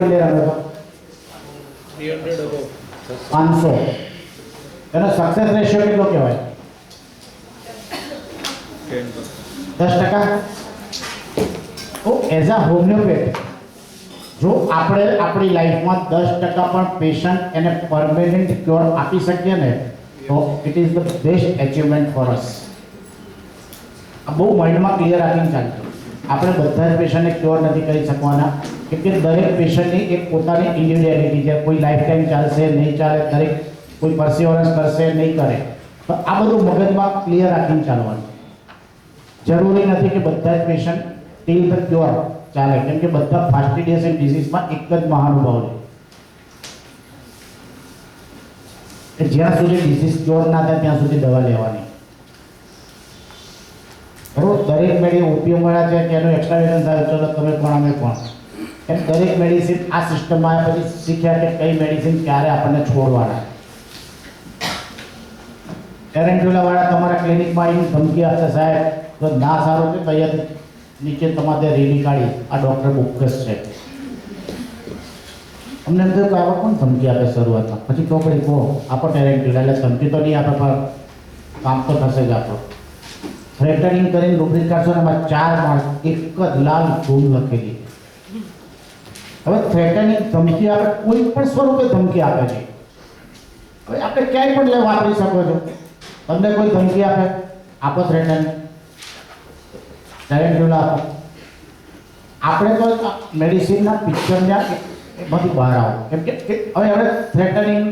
500 એનો success ratio કેટલો કહેવાય? 10%. તો એઝ અ હોમિયોપેથ જો આપણે આપણી લાઈફમાં 10% પણ પેશન્ટ એને પરમેનન્ટ ક્યોર આપી શકીએ ને તો it is the best achievement for us. આ બહુ માઇન્ડમાં ક્લિયર રાખીને ચાલતું. આપણે બધા જ પેશન્ટને ક્યોર નથી કરી શકવાના કેમ કે દરેક પેશન્ટની એક પોતાની ઇન્ડિવિડ્યુઆલિટી છે. કોઈ લાઈફ ટાઈમ ચાલશે નહીં ચાલે, દરેક કોઈ પરસિવરન્સ કરશે નહીં કરે. તો આ બધું મગજમાં ક્લિયર રાખીને ચાલવાનું. જરૂરી નથી કે બધા જ પેશન્ટ ટીલ ધ ક્યોર ચાલે કેમ કે બધા ફાસ્ટિડિયસ ડિઝીઝમાં એક જ મહાનુભાવ છે કે જ્યાં સુધી ડિઝીઝ ક્યોર ના થાય ત્યાં સુધી દવા લેવાની. બરોબર? દરેક મેડી ઓપીએમ મળ્યા છે કે એનું એક્સટ્રાવેશન થાય ચલો તમે પણ અમે પણ એમ દરેક મેડિસિન આ સિસ્ટમમાં આવ્યા પછી શીખ્યા કે કઈ મેડિસિન ક્યારે આપણને છોડવાના. ટેરેન્ટ્યુલા વાળા તમારા ક્લિનિકમાં આવીને ધમકી આપશે સાહેબ તો ના સારું છે તૈયાર નીચે તમારે રેલી કાઢી આ ડૉક્ટર બોગસ છે. અમને એમ થયું કે આવા કોણ ધમકી આપે શરૂઆતમાં, પછી ચોપડી કહો આપો ટેરેન્ટ્યુલા એટલે ધમકી તો નહીં આપે પણ કામ તો થશે જ આપણો. થ્રેટનિંગ કરીને રૂબ્રિક કાઢશો ને એમાં 4 માર્ક એક જ લાલ ધૂમ લખેલી. હવે થ્રેટનિંગ ધમકી આપે કોઈ પણ સ્વરૂપે ધમકી આપે છે. હવે આપણે ક્યાંય પણ વાપરી શકો છો. તમને કોઈ ધમકી આપે આપો થ્રેટનિંગ ટેરેન્ટ્યુલા આપો. આપણે તો મેડિસિનના પિક્ચરના એમાંથી બહાર આવો કેમ કે હવે આપણે થ્રેટનિંગ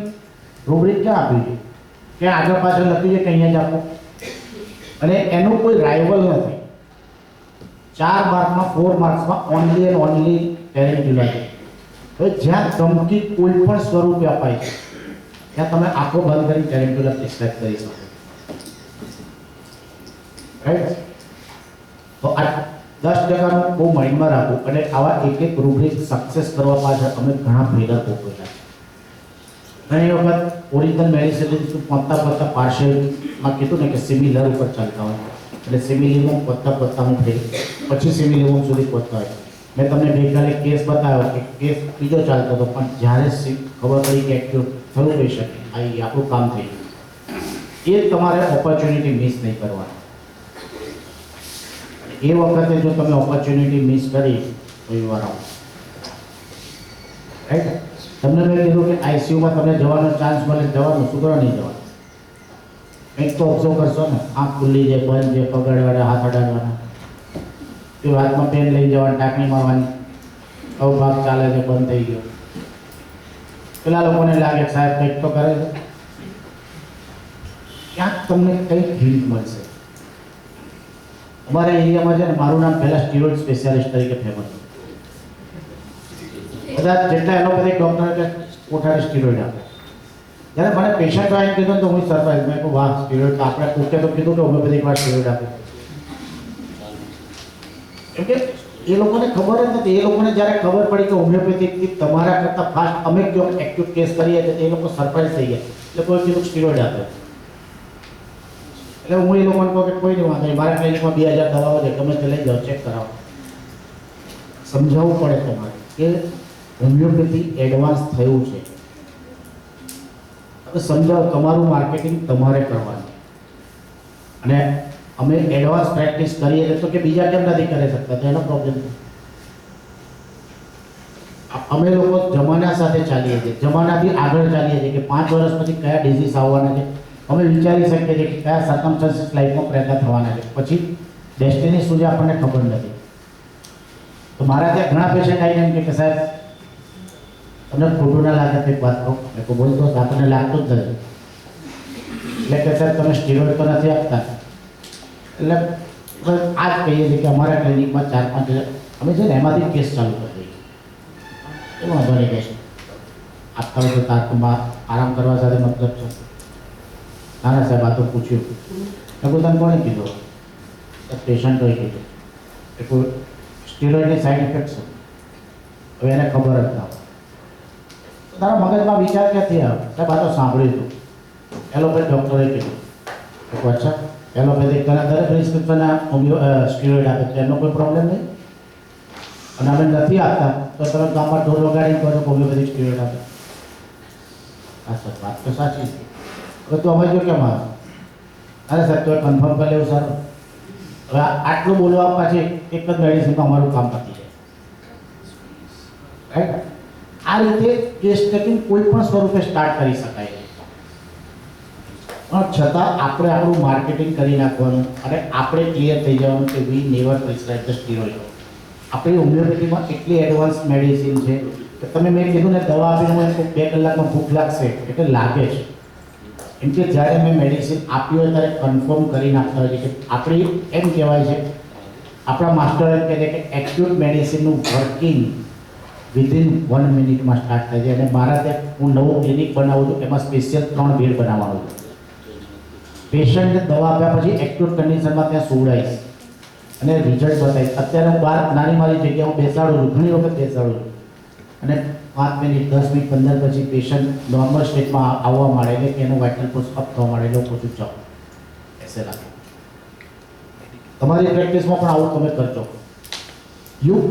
રૂબ્રિક ક્યાં આપ્યું છે કે આગળ પાછળ લખ્યું છે કે અહીંયા જ આપો અને એનું કોઈ રાઇવલ નથી. 4 માર્કમાં 4 માર્ક્સમાં ઓનલી એન્ડ ઓનલી ટેરેન્ટ્યુલા છે. હવે જ્યાં ધમકી કોઈ પણ સ્વરૂપે અપાય છે ત્યાં તમે આંખો બંધ કરી ટેરેન્ટ્યુલા પ્રિસ્ક્રાઇબ કરી શકો. રાઈટ? તો આ 10%નું બહુ માઇન્ડમાં રાખવું અને આવા એક એક રૂબ્રિક સક્સેસ કરવા પાછળ અમે ઘણા ભેગા ભોગવેલા. ઘણી વખત ઓરિજિનલ મેડિસિન પહોંચતા પાર્શિયલમાં કીધું ને કે સિમિલર ઉપર ચાલતા હોય એટલે સિમિલિવમ પહોંચતા હું પછી સિમિલિવમ સુધી પહોંચતા હોય. મેં તમને ગઈકાલે કેસ બતાવ્યો કે કેસ બીજો ચાલતો હતો પણ જ્યારે ખબર પડી કે એક્ટિવ થયું હોઈ શકે આ આપણું કામ થઈ ગયું. એ તમારે ઓપોર્ચ્યુનિટી મિસ નહીં કરવાની. એ વખતે જો તમે ઓપોર્ચ્યુનિટી મિસ કરી તો એ વાર આવો. રાઈટ? તમને મેં કીધું કે આઈસીયુમાં તમને જવાનો ચાન્સ મળે જવાનું, શું કરવા નહીં જવાનું? કંઈક તો ઓબ્ઝર્વ કરશો ને. આંખ ખુલ્લી છે, બંધ છે, પગડવાના, હાથ અડાડવાના, કે હાથમાં પેન લઈ જવાની, ટાંકણી મારવાની, અવભાગ ચાલે છે, બંધ થઈ ગયો. પેલા લોકોને લાગે સાહેબ કંઈક તો કરે છે. ક્યાંક તમને કંઈક હિન્ટ મળશે. અમારા એરિયામાં છે ને મારું નામ પહેલાં સ્ટીરોઇડ સ્પેશિયાલિસ્ટ તરીકે ફેમસ હતું. બધા જેટલા એલોપેથિક ડૉક્ટર એટલે કોઠારી સ્ટીરોઇડ આપે. જ્યારે મને પેશન્ટ આવીને કીધું તો હું સરપ્રાઈઝ મેં કહું વાહ સ્ટીરોઇડ તો આપણે કોકે તો કીધું કે હોમિયોપેથિક વાળા સ્ટીરોઇડ આપે. કેમ કે એ લોકોને ખબર જ નથી. એ લોકોને જ્યારે ખબર પડી કે હોમિયોપેથિકથી તમારા કરતાં ફાસ્ટ અમે જો એક્યુટ કેસ કરીએ તો એ લોકો સરપ્રાઈઝ થઈ ગયા. એટલે કોઈ કીધું સ્ટીરોઇડ આપે. એટલે હું એ લોકોને કહું કે કોઈ નહીં વાંધો નહીં, મારા ક્લિનિકમાં 2000 દવાઓ છે, તમે તે લઈ જાઓ, ચેક કરાવો. સમજાવવું પડે તમારે કે હોમિયોપેથી એડવાન્સ થયું છે. હવે સમજાવો, તમારું માર્કેટિંગ તમારે કરવાનું અને અમે એડવાન્સ પ્રેક્ટિસ કરીએ તો કે બીજા કેમ નથી કરી શકતા તો એનો પ્રોબ્લેમ. અમે લોકો જમાના સાથે ચાલીએ છીએ, જમાનાથી આગળ ચાલીએ છીએ કે 5 વર્ષ પછી કયા ડિઝીઝ આવવાના છે અમે વિચારી શકીએ છીએ કે કયા સર્કમસ્ટન્સીસ લાઈફમાં પેદા થવાના છે. પછી ડેસ્ટિની શું છે આપણને ખબર નથી. તો મારા ત્યાં ઘણા પેશન્ટ આવીને એમ કે સાહેબ તમને ખોટું ના લાગે તો એક વાત કહું. મેં કહું બોલતો આપણને લાગતું જ નથી. એટલે કે સાહેબ તમે સ્ટીરોઇડ તો નથી આપતા. એટલે આ જ કહીએ છીએ કે અમારા ક્લિનિકમાં 4-5 અમે છે ને એમાંથી કેસ ચાલુ કરી દઈએ. એમાં વાંધો નહીં કહેશું આપતા હોય તો તારમાં આરામ કરવા સાથે મતલબ છે. નાના સાહેબ આ તો પૂછ્યું. મેં કહું તને કોણે કીધું? પેશન્ટોએ કીધું. એ કોઈ સ્ટીરોઇડની સાઈડ ઇફેક્ટ છે. હવે એને ખબર જ ના હોય. તારા મગજમાં વિચાર ક્યાંથી આવે? સાહેબ આ તો સાંભળ્યું હતું, એલોપેથ ડૉક્ટરે કીધું. અચ્છા એલોપેથિક તને દરેક પ્રિસ્ક્રિપ્શન સ્ટીરોઇડ આપે છે, એનો કોઈ પ્રોબ્લેમ નહીં. અને અમે નથી આપતા તો તમે ગામમાં ઢોલ વગાડીને કહો છો હોમિયોપેથિક સ્ટીરોઇડ આપે. હા સર, વાત તો સાચી છે. હવે તો અમે જો કેમ આવે? અરે સર, તો કન્ફર્મ કરી લેવું સારું. હવે આટલું બોલવા પાછી એક જ મેડિસિનમાં અમારું કામ પતી જાય. રાઈટ? આ રીતે કેસ ટેકિંગ કોઈ પણ સ્વરૂપે સ્ટાર્ટ કરી શકાય છે. પણ છતાં આપણે આપણું માર્કેટિંગ કરી નાખવાનું અને આપણે ક્લિયર થઈ જવાનું કે વી નેવર પ્રિસ્ક્રાઇબ ધ સ્ટીરોઇડ. આપણી હોમિયોપેથીમાં એટલી એડવાન્સ મેડિસિન છે કે તમે મેં કીધું ને દવા આપીને મને 2 કલાકમાં ભૂખ લાગશે એટલે લાગે છે. એમ કે જ્યારે મેં મેડિસિન આપી હોય ત્યારે કન્ફર્મ કરી નાખતા હોય છે કે આપણી એમ કહેવાય છે, આપણા માસ્ટર એમ કહે છે કે એક્યુટ મેડિસિનનું વર્કિંગ વિધિન 1 મિનિટમાં સ્ટાર્ટ થાય છે. અને મારા ત્યાં હું નવું ક્લિનિક બનાવું છું, એમાં સ્પેશિયલ 3 બેડ બનાવવાનું છે. પેશન્ટને દવા આપ્યા પછી એક્યુટ કન્ડિશનમાં ત્યાં સુવડાવીશ અને રિઝલ્ટ બતાવીશ. અત્યારે હું બહાર નાની મારી જગ્યાએ હું બેસાડું છું, ઘણી વખત બેસાડું છું, અને 5 મિનિટ 10 મિનિટ 15 પછી પેશન્ટ નોર્મલ સ્ટેટમાં આવવા માંડે એટલે કે એનું વાઇટલ પલ્સ અપ થવા માંડે એટલે ઓછું જાઓ એસે રાખો. તમારી પ્રેક્ટિસમાં પણ આવું તમે કરજો.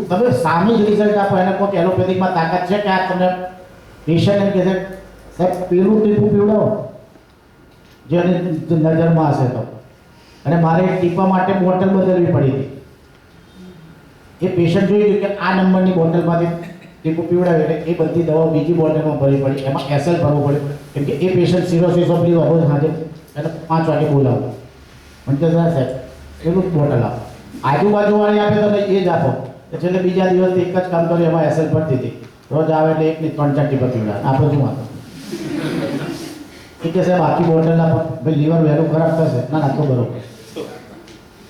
તમે સામે જ રિઝલ્ટ આપો. એને કોઈ એલોપેથિકમાં તાકાત છે કે આ તમને પેશન્ટ એમ કહે છે સાહેબ પેલું ટીપું પીવડાવો જે નજરમાં હશે તો, અને મારે ટીપા માટે બોટલ બદલવી પડી હતી. એ પેશન્ટ જોઈ ગયું કે આ નંબરની બોટલમાંથી ટીપું પીવડાવે એટલે એ બધી દવાઓ બીજી બોટલમાં ભરવી પડી, એમાં એસએલ ભરવું પડે. કેમ કે એ પેશન્ટ સિરોસિસ ઓફ લીવર રોજ સાંજે એટલે 5 વાગે બોલાવો મને કે સાહેબ એટલું જ બોટલ આપો. આજુબાજુવાળી આપે તો એ જ આપો. એટલે બીજા દિવસથી એક જ કામ કર્યું, એમાં એસએલ ભરતી હતી. રોજ આવે એટલે 1 ની 3-4 ટીપા પીવડાવે. આપણે શું વાંધો? એ કે સાહેબ આખી બોટલ આપો. ભાઈ લીવર વહેલું ખરાબ થશે. ના ના, તો બરોબર.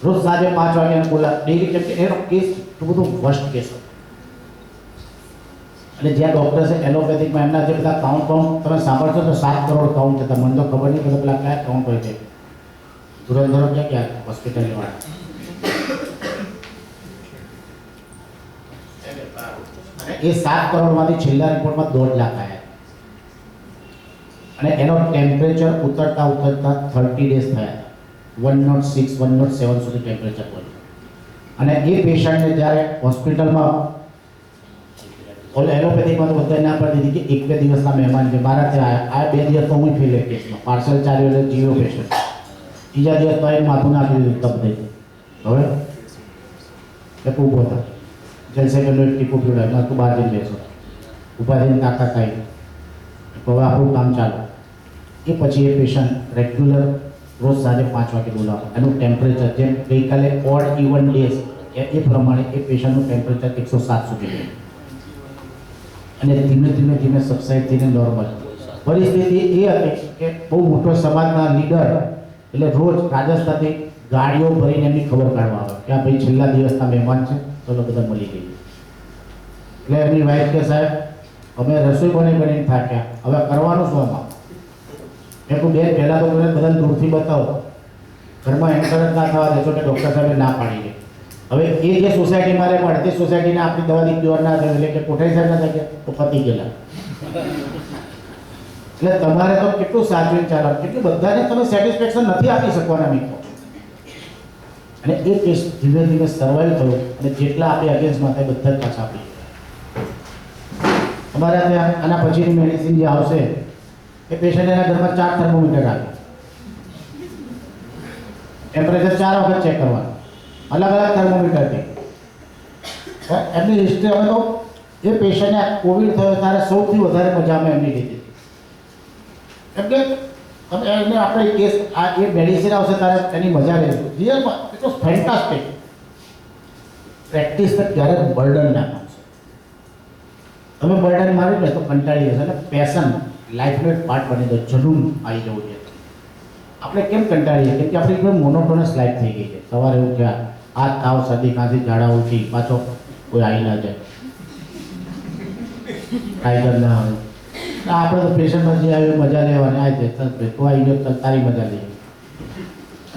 રોજ સાંજે 5 વાગ્યાને બોલા ડેલી. કેમ કે એનો કેસ એટલું બધું વર્સ્ટ કેસ હતો. અને જ્યાં ડૉક્ટર છે એલોપેથિકમાં એમના જે બધા કાઉન્ટ તમે સાંભળશો તો 7 કરોડ કાઉન્ટ હતા. મને તો ખબર નહીં કે પેલા કયા કાઉન્ટ હોય છે. ધુરંધરો ક્યાં હોસ્પિટલવાળા. એ 7 કરોડમાંથી છેલ્લા રિપોર્ટમાં 1.5 લાખ આવ્યા. અને એનો ટેમ્પરેચર ઉતરતા 30 ડેઝ થયા હતા. 106 107 સુધી ટેમ્પરેચર પહોંચ્યું. અને એ પેશન્ટને જ્યારે હોસ્પિટલમાં એલોપેથિકમાં તો બધા ના પડતી હતી કે 1-2 દિવસના મહેમાન છે મારા ત્યાં આ 2 દિવસ તો હું ફેલે કેસમાં પાર્સલ ચાલ્યો એટલે જીરો પેશન્ટ. ત્રીજા દિવસ તો એ માથું નાખી દીધું તબ દઈ. હવે એ ઊભો હતા. જલસે કે એક ટીપું પીવડાવ્યું, તું બહાર જઈને બેસો. ઊભા થઈને તાકાત આવી. હવે આપણું કામ ચાલુ. એ પછી એ પેશન્ટ રેગ્યુલર રોજ સાંજે 5 વાગે બોલાવો. એનું ટેમ્પરેચર જેમ ગઈકાલે ઓડ ઇવન ડેઝ એ પ્રમાણે એ પેશન્ટનું ટેમ્પરેચર 107 સુધી ગયું. અને ધીમે ધીમે સબસાઇડ થઈને નોર્મલ. પરિસ્થિતિ એ હતી કે બહુ મોટો સમાજના લીડર એટલે રોજ રાજસ્થાનથી ગાડીઓ ભરીને એમની ખબર કાઢવા આવે કે આ ભાઈ છેલ્લા દિવસના મહેમાન છે, ચલો બધા મળી ગઈ. એટલે એમની વાઈફ કે સાહેબ અમે રસોઈ બનાવીને થાક્યા, હવે કરવાનું શું આમાં? મેં કહું બેન પહેલાં તો મને બધાને દૂરથી બતાવો, ઘરમાં એન્કરેજ ના થવા દેશો કે ડૉક્ટર સાહેબે ના પાડી દે. હવે એ જે સોસાયટી મારે પણ તે સોસાયટીને આપણી દવાથી પ્યોર ના થાય એટલે કે કોઠારી સાહેબ ના થાય તો પતી ગયેલા. એટલે તમારે તો કેટલું સાચવીને ચાલવાનું, કેટલું બધાને તમે સેટિસ્ફેક્શન નથી આપી શકવાના મિત્રો. અને એ કેસ ધીમે ધીમે સર્વાઈવ થયો અને જેટલા આપણે અગેન્સ્ટમાં થાય બધા જ પાછા આપી. અમારે ત્યાં આના પછીની મેડિસિન જે આવશે એ પેશન્ટ એના ઘરમાં 4 થર્મોમીટર આવે. ટેમ્પરેચર 4 વખત ચેક કરવાનું, અલગ અલગ થર્મોમીટરથી. એમની હિસ્ટ્રી અમે તો એ પેશન્ટને કોવિડ થયો ત્યારે સૌથી વધારે મજા અમે એમની લીધી. કેમ કે તમે એને આપણે કેસ આ એ મેડિસિન આવશે ત્યારે એની મજા લેશું. રિયલમાં ઇટ વોઝ ફેન્ટાસ્ટિક. પ્રેક્ટિસ તો ક્યારેક બર્ડન ના આવશે. તમે બર્ડન માર્યું ને તો કંટાળી જશે. અને પેશન લાઈફનો એક પાર્ટ બની જાય, જનૂન આવી જવું છે. આપણે કેમ કંટાળીએ? કેમ કે આપણી એકદમ મોનોટોનસ લાઈફ થઈ ગઈ છે. સવારે ઉઠ્યા, આ તાવ શરદી ખાંસી ઝાડા ઉઠી, પાછો કોઈ આવી ના જાય, ટાઈગર ના આવે. આપણે તો પેશન્ટમાં જે આવ્યું મજા લેવાની, આ છે ચાલ ભાઈ તું આવી ગયો ચાલ તારી મજા લઈએ,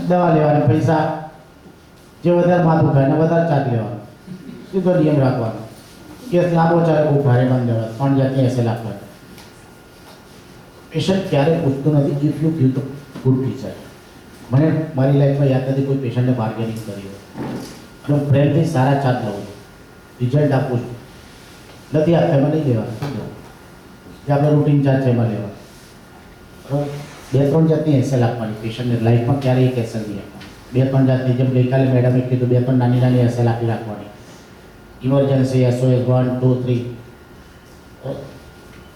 દવા લેવાની, પૈસા જે વધારે માથું ખાય ને વધારે ચાર્જ લેવાનો, સીધો નિયમ રાખવાનો. કેસ લાંબો ચાલે બહુ ભારે બંધ લેવા 3 જાતની એસએલ આપવાની. પેશન્ટ ક્યારેય પૂછતું નથી if you give the good teacher. મને મારી લાઈફમાં યાદ નથી કોઈ પેશન્ટને બાર્ગેનિંગ કરી હોય અને પ્રેમથી સારા ચાર્જ લઉં છું. રિઝલ્ટ આપું છું, નથી આપતા એમાં નહીં લેવાનું, જે આપણે રૂટીન ચાર્જ છે એમાં લેવાનું, બરાબર. 2-3 જાતની એસએલ આપવાની પેશન્ટને લાઈફમાં ક્યારેય એક એસએલ નહીં આપવાની. 2-3 જાતની, જેમ ગઈકાલે મેડમે કીધું 2-3 નાની નાની એસએલ આપી રાખવાની. Emergency, SOS 1, 2, 3.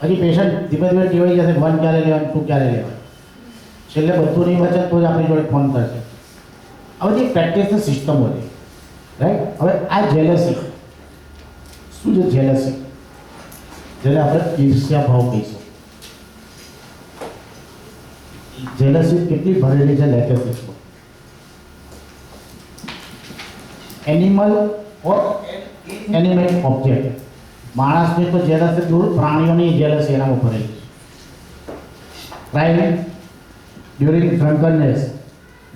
હજી પેશન્ટ ધીમે ધીમે ટેવાઈ જશે 1 ક્યારે લેવાનું, 2 ક્યારે લેવાનું. છેલ્લે બધું નહીં વચન તો જ આપણી જોડે ફોન કરશે. આ બધી પ્રેક્ટિસની સિસ્ટમ હતી, રાઈટ. હવે આ જેલસી શું છે? જેલસી જેને આપણે ઈર્ષ્યા ભાવ કહીશું. જેલસી કેટલી ભરેલી છે લેટેસ્ટમાં. Animal or animate object. માણસની તો જેલસી દૂર, પ્રાણીઓની જેલસી એનામાં ભરેલી છે. Crime during drunkenness.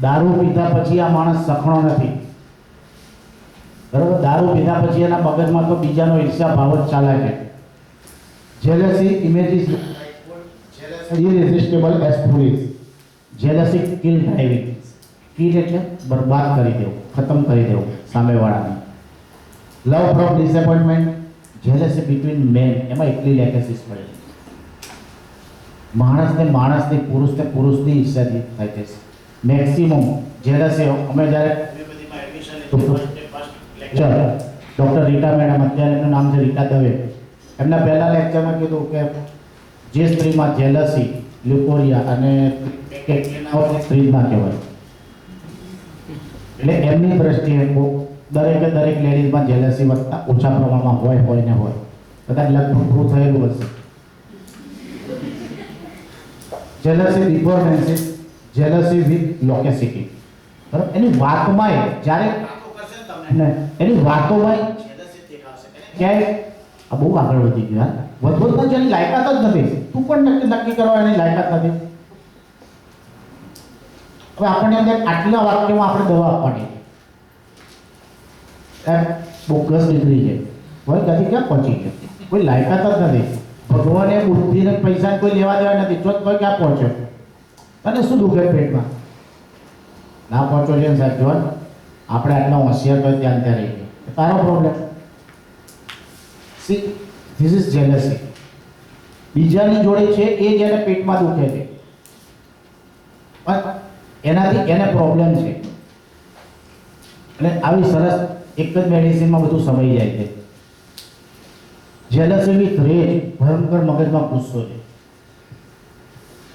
દારૂ પીધા પછી આ માણસ સખણો નથી, બરાબર. દારૂ પીધા પછી એના મગજમાં તો બીજાનો ઈર્ષ્યા ભાવ જ ચાલે છે. Jealousy images irresistible as furies. Jealousy kill driving. Kill એટલે બરબાદ કરી દેવું, ખતમ કરી દેવું સામેવાળાને. Love from disappointment. Jealousy between men. એમાં એટલી લેટેસીસ પડે. માણસની પુરુષની ઈર્ષ્યાથી થાય છે. મેક્સિમમ જેલસી અમે જ્યારે ડૉક્ટર રીટા મેડમ, અત્યારે એમનું નામ છે રીટા દવે, એમના પહેલા લેક્ચરમાં કીધું કે જે સ્ત્રીમાં જેલસી, લ્યુકોરિયા અને સ્ત્રી ના કહેવાય. એટલે એમની દ્રષ્ટિએ દરેક લેડીઝમાં જેલસી વધતા ઓછા પ્રમાણમાં હોય ને હોય. કદાચ લગભગ પૂરું થયેલું હશે. Jealousy before menses. Jealousy with loquacity. બરાબર. એની વાતમાં જ્યારે એની વાતોમાં ક્યાંય આ બહુ આગળ વધી ગયું. વધવધમાં જેની લાયકાત જ નથી, તું પણ નક્કી કરવા એની લાયકાત નથી. હવે આપણને અંદર આટલા વાક્યમાં આપણે દવા આપવાની, બોગસ ડિગ્રી છે, કોઈ કદી ક્યાં પહોંચી ગયો, કોઈ લાયકાત જ નથી. ભગવાને બુદ્ધિને પૈસા કોઈ લેવા દેવા નથી, જો કોઈ ક્યાં પહોંચ્યો. તને શું દુખે પેટમાં? ના પહોંચો છે સાહેબ, જો આપણે આટલા હોશિયાર તો ત્યાં રહી ગયો, તારો problem. C this is jealousy. બીજાની જોડે છે એ જેને પેટમાં દુખે છે, એનાથી એને પ્રોબ્લેમ છે. અને આવી સરસ એક જ મેડિસિનમાં બધું સમય જાય છે. Jealousy with રેજ. ભયંકર મગજમાં ગુસ્સો છે,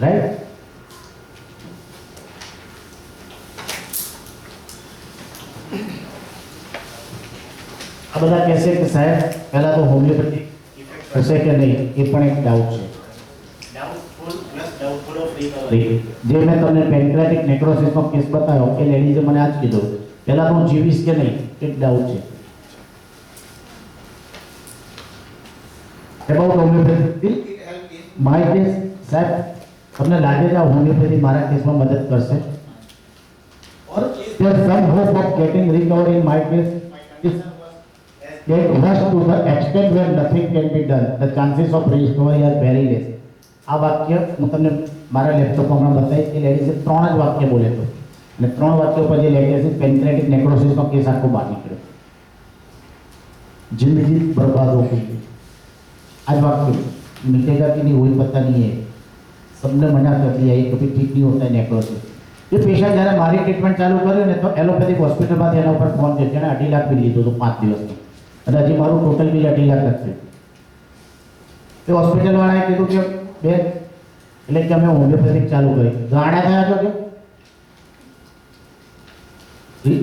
રાઈટ. આ બધા કહેશે કે સાહેબ પહેલા તો હોમિયોપેથી હશે કે નહીં, એ પણ એક ડાઉટ છે. જે મેં તમને પેન્ક્રિયાટિક નેક્રોસિસનો કેસ બતાવ્યો, એ લેડીઝે મને આજ કીધું પહેલા તો હું જીવીશ કે નહીં, એક ડાઉટ છે. એબાઉટ હોમિયોપેથી માય કેસ, સાહેબ તમને લાગે છે આ હોમિયોપેથી મારા કેસમાં મદદ કરશે? ઓર there some hope of getting recovery in my case is get rushed to the extent where nothing can be done. The chances of recovery are very less. આ વાક્ય હું તમને મારા લેપટોપમાં હમણાં બતાવીશ. એ લેડીઝે 3 જ વાક્ય બોલે તો, અને 3 વાક્યો પર જે લેટેસ્ટ પેન્ક્રિયાટિક નેક્રોસિસનો કેસ આખો બહાર નીકળ્યો. जिंदगी बर्बाद हो गई. आज वाक्य मिटेगा कि नहीं वही पता नहीं है. सबने मना कर दिया ये कभी ठीक नहीं होता है नेक्रोसिस. ये पेशेंट જ્યારે મારી ટ્રીટમેન્ટ ચાલુ કર્યો ને તો એલોપેથિક હોસ્પિટલમાંથી એના ઉપર ફોન કર્યો, જેણે 2.5 લાખ બિલ લીધું હતું 5 દિવસનું, અને હજી મારું ટોટલ બિલ 2.5 લાખ જ છે. એ હોસ્પિટલવાળાએ કીધું કે બેન, એટલે કે અમે હોમિયોપેથિક ચાલુ કરી. ગાડા થયા છો કે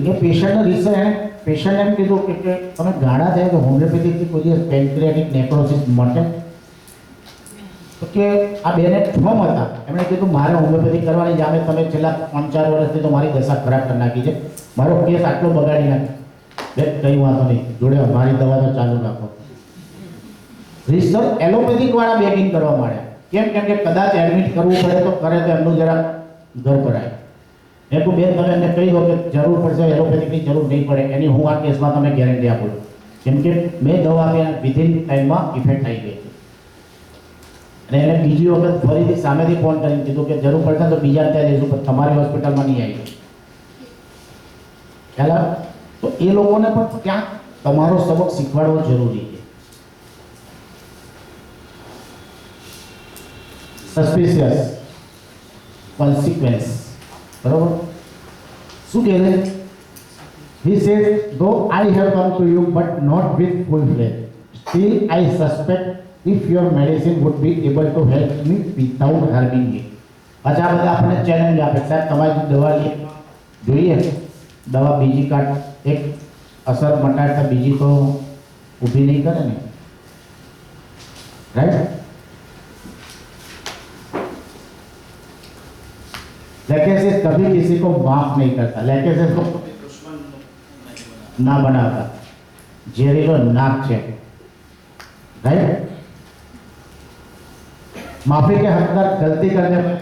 એ પેશન્ટને પેશન્ટ એમ કીધું કે તમે ગાડા થયા કે હોમિયોપેથિકથી કોઈ દિવસ પેન્ક્રિયાટિક નેક્રોસિસ મટે? તો કે આ બેને ફોર્મ હતા, એમણે કીધું મારે હોમિયોપેથિક કરવાની જામે, તમે છેલ્લા 3-4 વર્ષથી તો મારી દશા ખરાબ કરી નાખી છે, મારો કેસ આટલો બગાડી નાખ્યો. બે કંઈ વાંધો નહીં, જોડે મારી દવા તો ચાલુ રાખો. રિસર્ચ એલોપેથિકવાળા બેગિંગ કરવા માંડ્યા. કેમ કે કદાચ એડમિટ કરવું પડે તો કરે તો એમનું જરા ઘર કરાય. મેં કહું બેન તમે એમને કહી દો કે જરૂર પડશે એલોપેથિકની જરૂર નહીં પડે, એની હું આ કેસમાં તમે ગેરંટી આપું. કેમ કે મેં દવા આપી વિધિન ટાઈમમાં ઇફેક્ટ થઈ ગઈ. અને એને બીજી વખત ફરીથી સામેથી ફોન કરીને કીધું કે જરૂર પડશે તો બીજા ત્યાં જઈશું, પણ તમારી હોસ્પિટલમાં નહીં આવી. ખ્યાલ આવે? તો એ લોકોને પણ ત્યાં તમારો સબક શીખવાડવો જરૂરી છે. સસ્પિશિયસ કોન્સિક્વન્સ, બરોબર? શું કહે છે? He says, though I have come to you but not with full faith, still I suspect if your medicine would be able to help me without harming me. अच्छा બધા આપણને ચેલેન્જ આપે, સાહેબ તમારી દવા જોઈએ, દવા બીજી કાઢ, એક અસર મટાડતા બીજી તો ઊભી નહીં કરે ને, રાઈટ? लेकेसिस कभी किसी को माफ नहीं करता, लेकेसिस को ना बनाता, जहरीलो नाक है, राइट? माफी के हकदार गलती करने वाले,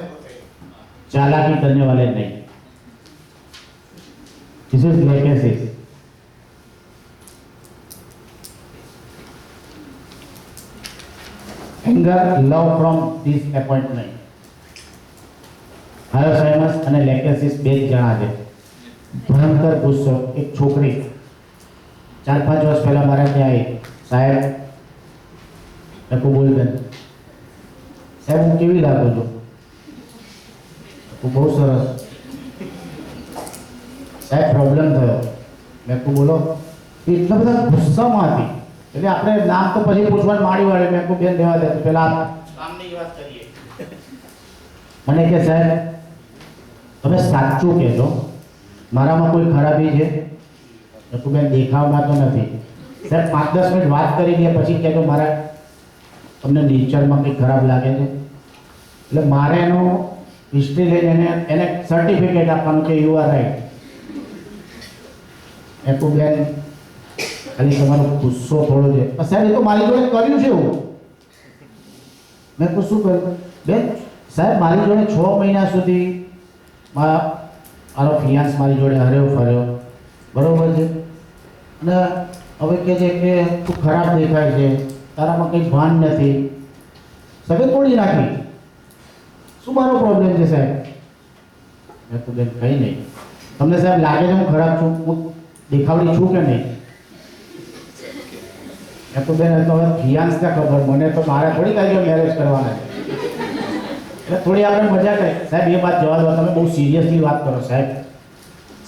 चालाकी करने वाले नहीं. This is lachesis. Anger, love from disappointment. Hyoscyamus અને લેકેસિસ બે જ જણા છે. ભયંકર ગુસ્સો. એક છોકરી 4-5 વર્ષ પહેલા મારા ત્યાં આવી, સાહેબ મેં કહું બોલ બેન, સાહેબ હું કેવી લાગુ છું? બહુ સરસ. સાહેબ પ્રોબ્લેમ થયો. મેં કહું બોલો. એટલા બધા ગુસ્સામાં હતી એટલે આપણે નામ તો પછી પૂછવાનું માંડી વાળે. મેં કહું બેન દેવા દે, પેલા કામની વાત કરીએ. મને કે સાહેબ તમે સાચું કહેજો, મારામાં કોઈ ખરાબી છે? તો બેન દેખાવમાં તો નથી. સાહેબ 5-10 મિનિટ વાત કરી દે પછી કહેજો મારા તમને નેચરમાં કંઈ ખરાબ લાગે છે. એટલે મારે એનો હિસ્ટ્રી લઈને એને સર્ટિફિકેટ આપવાનું કે યુ આર રાઈટ. એ તો બેન ખાલી તમારો ગુસ્સો થોડો છે. સાહેબ એ તો મારી જોડે કર્યું છે એવું. મેં તો શું કર્યું? બેન સાહેબ મારી જોડે 6 મહિના સુધી મારો ફિયાન્સ મારી જોડે હર્યો ફર્યો, બરોબર છે, અને હવે કહે છે કે તું ખરાબ દેખાય છે, તારામાં કંઈ ભાન નથી, સગત તોડી નાખી. શું મારો પ્રોબ્લેમ છે સાહેબ? મેં તો બેન કંઈ નહીં. તમને સાહેબ લાગે છે હું ખરાબ છું? હું દેખાવડી છું કે નહીં? મેં તો બેન તો હવે ફિયાન્સને ખબર, મને તો મારે થોડી કાંઈ મેરેજ કરવાના છે. એટલે થોડી આપણે મજા કરી. સાહેબ એ વાત જવા દો, તમે બહુ સિરિયસલી વાત કરો સાહેબ.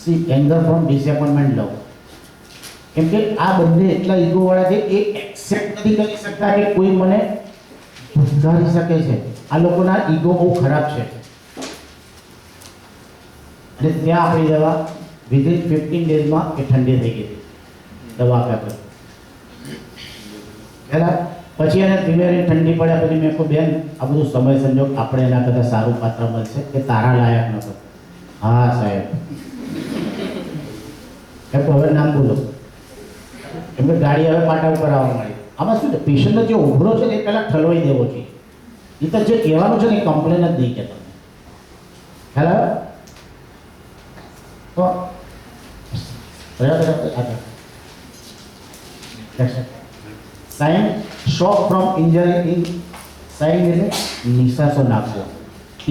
સી એંગર ફ્રોમ ડિસએપોઇન્ટમેન્ટ લવ. કેમ કે આ બંને એટલા ઈગોવાળા છે, એ એક્સેપ્ટ નથી કરી શકતા કે કોઈ મને સુધારી શકે છે. આ લોકોના ઈગો બહુ ખરાબ છે. અને ત્યાં આપણી દવા વિધિન 15 ડેઝમાં એ ઠંડી થઈ ગઈ દવા આપ્યા પહેલાં. પછી એને ધીમે ધીમે ઠંડી પડ્યા પછી મેં કહું બેન આ બધું સમય સંજોગ, આપણે એના કરતાં સારું પાત્ર મળશે કે તારા લાયક નતો. હા સાહેબ. એ તો હવે નામ બોલો. કેમ કે ગાડી હવે પાટા ઉપર આવવા માંડી. આમાં શું છે, પેશન્ટનો જે ઉભરો છે ને એ પહેલાં ઠલવાઈ દેવો જોઈએ. એ તો જે કહેવાનું છે ને એ કમ્પ્લેન જ નહીં કહેતો. હેલો તો sigh shock from injury in. Sigh એટલે નિશાસો નાખવો.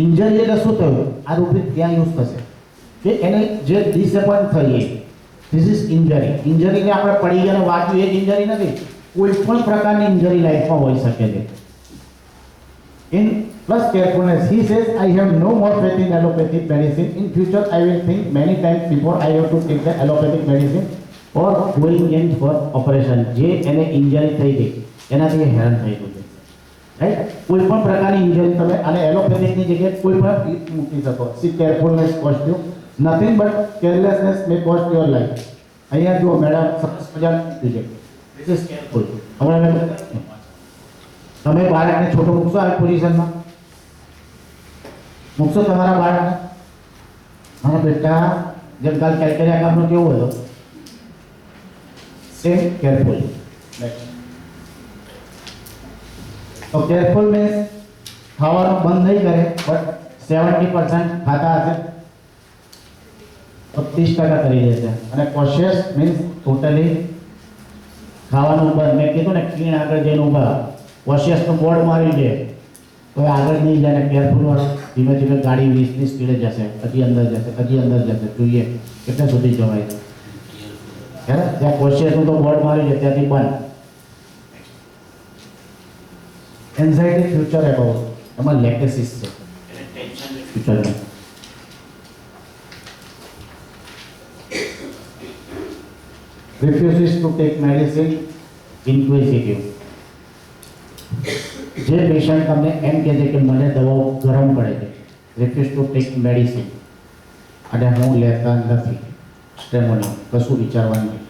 ઇન્જરી એટલે શું થયું? આ રૂપિત ત્યાં યુઝ થશે કે એને જે ડિસએપોઇન્ટ થઈએ, ધીસ ઇઝ ઇન્જરી. ઇન્જરીને આપણે પડી ગયા વાગ્યું એ જ ઇન્જરી નથી. કોઈ પણ પ્રકારની ઇન્જરી લાઈફમાં હોઈ શકે છે. In plus carefulness, he says I have no more faith in allopathic medicine. In future I will think many times before I have to take the allopathic medicine or going in for operation. જે એને injury થઈ ગઈ એનાથી હેરાન થઈ ગયું છે, right? કોઈ પણ પ્રકારની ઇન્જરી તમે અને એલોપેથિકની જગ્યાએ કોઈ પણ મૂકી શકો. See carefulness cost you nothing but carelessness may cost your life. અહીંયા જુઓ મેડમ, સરસ મજાનું છે. This is careful. હમણાં તમે બાળકને છોટો મૂકશો આવી પોઝિશનમાં? મૂકશો તમારા બાળકને? હા બેટા, જેમ કાલ કેલ્કેરિયા કામનો કેવો હતો? Same careful. તો કેરફુલ મીન્સ ખાવાનું બંધ નહીં કરે, બટ 70% ખાતા હશે તો 30% કરી દેશે. અને કોશિયસ મીન્સ ટોટલી ખાવાનું બંધ. મેં કીધું ને ખીણ આગળ જઈને ઊભા, કોશિયસનું બોર્ડ મારી દે તો આગળ નહીં જાય. કેરફુલ વાળો ધીમે ધીમે ગાડી 20ની સ્પીડે જશે, પછી અંદર જશે, પછી અંદર જશે. જોઈએ કેટલે સુધી જવાય. है ત્યાં ક્વેશ્ચન તો બોર્ડ મારી છે ત્યાંથી બંધ. એન્ઝાઇટી ફ્યુચર એબાઉટ એમાં લેકેસિસ છે ફ્યુચરમાં. refuses to take medicine inquisitive. જે પેશન્ટ તમને એમ કહે છે કે મને દવાઓ ગરમ પડે છે, refuse to take medicine, અને હું લેતા નથી, સ્ટેમોની કશું વિચારવાનું નહીં,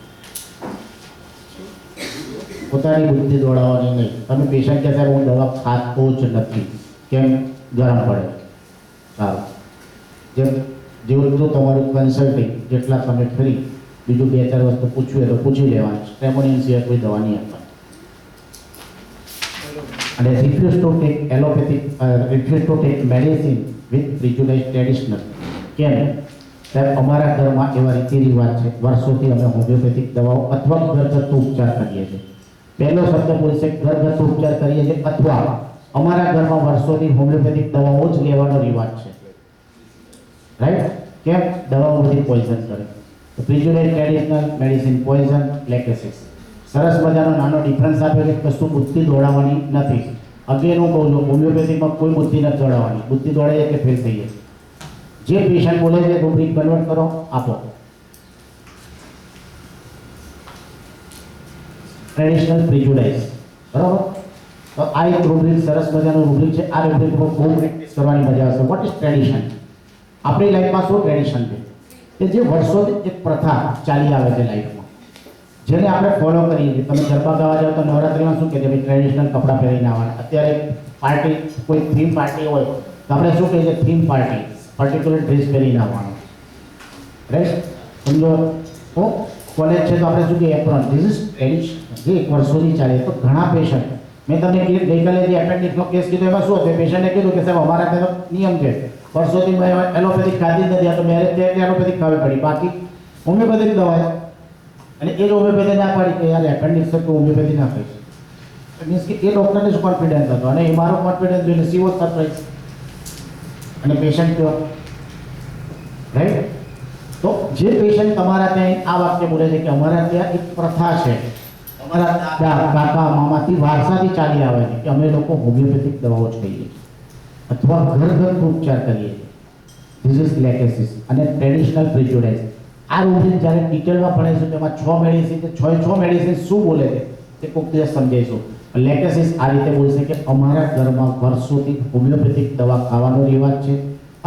પોતાની બુદ્ધિ દોડાવવાની નહીં. તમે પેશન્ટ કહે સાહેબ હું દવા ખાતો જ નથી, કેમ? ગરમ પડે. સારું, જેવું તમારું કન્સલ્ટિંગ જેટલા તમે ફ્રી, બીજું 2-4 વસ્તુ પૂછવું તો પૂછી લેવાનું, સ્ટેમોનિન સિવાય કોઈ દવા નહીં આપવાની. અને refuse to take allopathic refuse to take medicine with prejudice traditional. કેમ? સાહેબ અમારા ઘરમાં એવા રીતિ રિવાજ છે, વર્ષોથી અમે હોમિયોપેથિક દવાઓ અથવા ઘરગથ્થુ ઉપચાર કરીએ છીએ. પહેલો શબ્દ બોલશે ઘરગથ્થુ ઉપચાર કરીએ છીએ, અથવા અમારા ઘરમાં વર્ષોથી હોમિયોપેથિક દવાઓ જ લેવાનો રિવાજ છે. રાઈટ? કેમ? દવાઓ બધી પોઈઝન કરે. પ્રિજુડાઇઝ ટ્રેડિશનલ મેડિસિન પોઈઝન લેકેસિસ. સરસ મજાનો નાનો ડિફરન્સ આપ્યો કે કશું બુદ્ધિ દોડાવવાની નથી. અગેન હું કહું છું હોમિયોપેથિકમાં કોઈ બુદ્ધિ નથી દોડાવવાની. બુદ્ધિ દોડે એટલે ફેલ થઈ જાય. જે પેશન્ટ બોલે છે રૂબ્રિક કન્વર્ટ કરો, આપો. ટ્રેડિશનલ પ્રિજુડાઇઝ, બરાબર? તો આ એક રૂબ્રિક સરસ મજાનો રૂબ્રિક છે. આ રૂબ્રિક બહુ પ્રેક્ટિસ કરવાની મજા આવશે. What is tradition? આપણી લાઈફમાં શું ટ્રેડિશન છે? કે જે વર્ષોથી એક પ્રથા ચાલી આવે છે લાઈફમાં, જેને આપણે ફોલો કરીએ છીએ. તમે ગરબા ગાવા જાઓ તો નવરાત્રિમાં શું કહે છે? ભાઈ ટ્રેડિશનલ કપડાં પહેરીને આવવાના. અત્યારે પાર્ટી, કોઈ થીમ પાર્ટી હોય તો આપણે શું કહીએ છીએ? થીમ પાર્ટી, પર્ટિક્યુલર ડ્રેસ પહેરીને આવવાનો. રાઈટ? સમજો કોલેજ છે તો આપણે શું કહીએ? એપ્રોન. ધીસ ઇઝ ટ્રેડિશન, જે એક વર્ષોથી ચાલે. તો ઘણા પેશન્ટ, મેં તમને ગઈકાલે જે એપેન્ડિક્સનો કેસ કીધો એમાં શું હતું? પેશન્ટે કીધું કે સાહેબ અમારા ત્યાં નિયમ છે, વર્ષોથી મેં એલોપેથિક ખાધી જ નથી, આ તો મેરેજ થયા એટલે એલોપેથિક ખાવી પડી, બાકી હોમિયોપેથિક દવા છે. અને એ જ હોમિયોપેથી ના પાડી કે યાર એપેન્ડિક્સ તો હોમિયોપેથી ના ખાઈશ. મીન્સ કે એ ડૉક્ટરને જ કોન્ફિડન્સ હતો, અને એ મારો કોન્ફિડન્સ જોઈને સી વોઝ સરપ્રાઈઝ. અને પેશન્ટ કયો? રાઈટ? તો જે પેશન્ટ તમારા ત્યાં આ વાક્ય બોલે છે કે અમારા ત્યાં એક પ્રથા છે, અમારા દાદા કાકા મામાથી વારસાથી ચાલી આવે છે કે અમે લોકો હોમિયોપેથિક દવાઓ જ કહીએ અથવા ઘરગથ્થુ ઉપચાર કરીએ છીએ. ધીસ ઇઝ લેકેસિસ અને ટ્રેડિશનલ પ્રિજુડાઇઝ. આ રૂબ્રિક જ્યારે ડિટેલમાં ભણીશું તેમાં 6 મેડિસિન છે. 6 મેડિસિન શું બોલે છે તે કોઈક દિવસ સમજાવીશું. લેકેસિસ આ રીતે બોલશે કે અમારા ઘરમાં વર્ષોથી હોમિયોપેથિક દવા ખાવાનો રિવાજ છે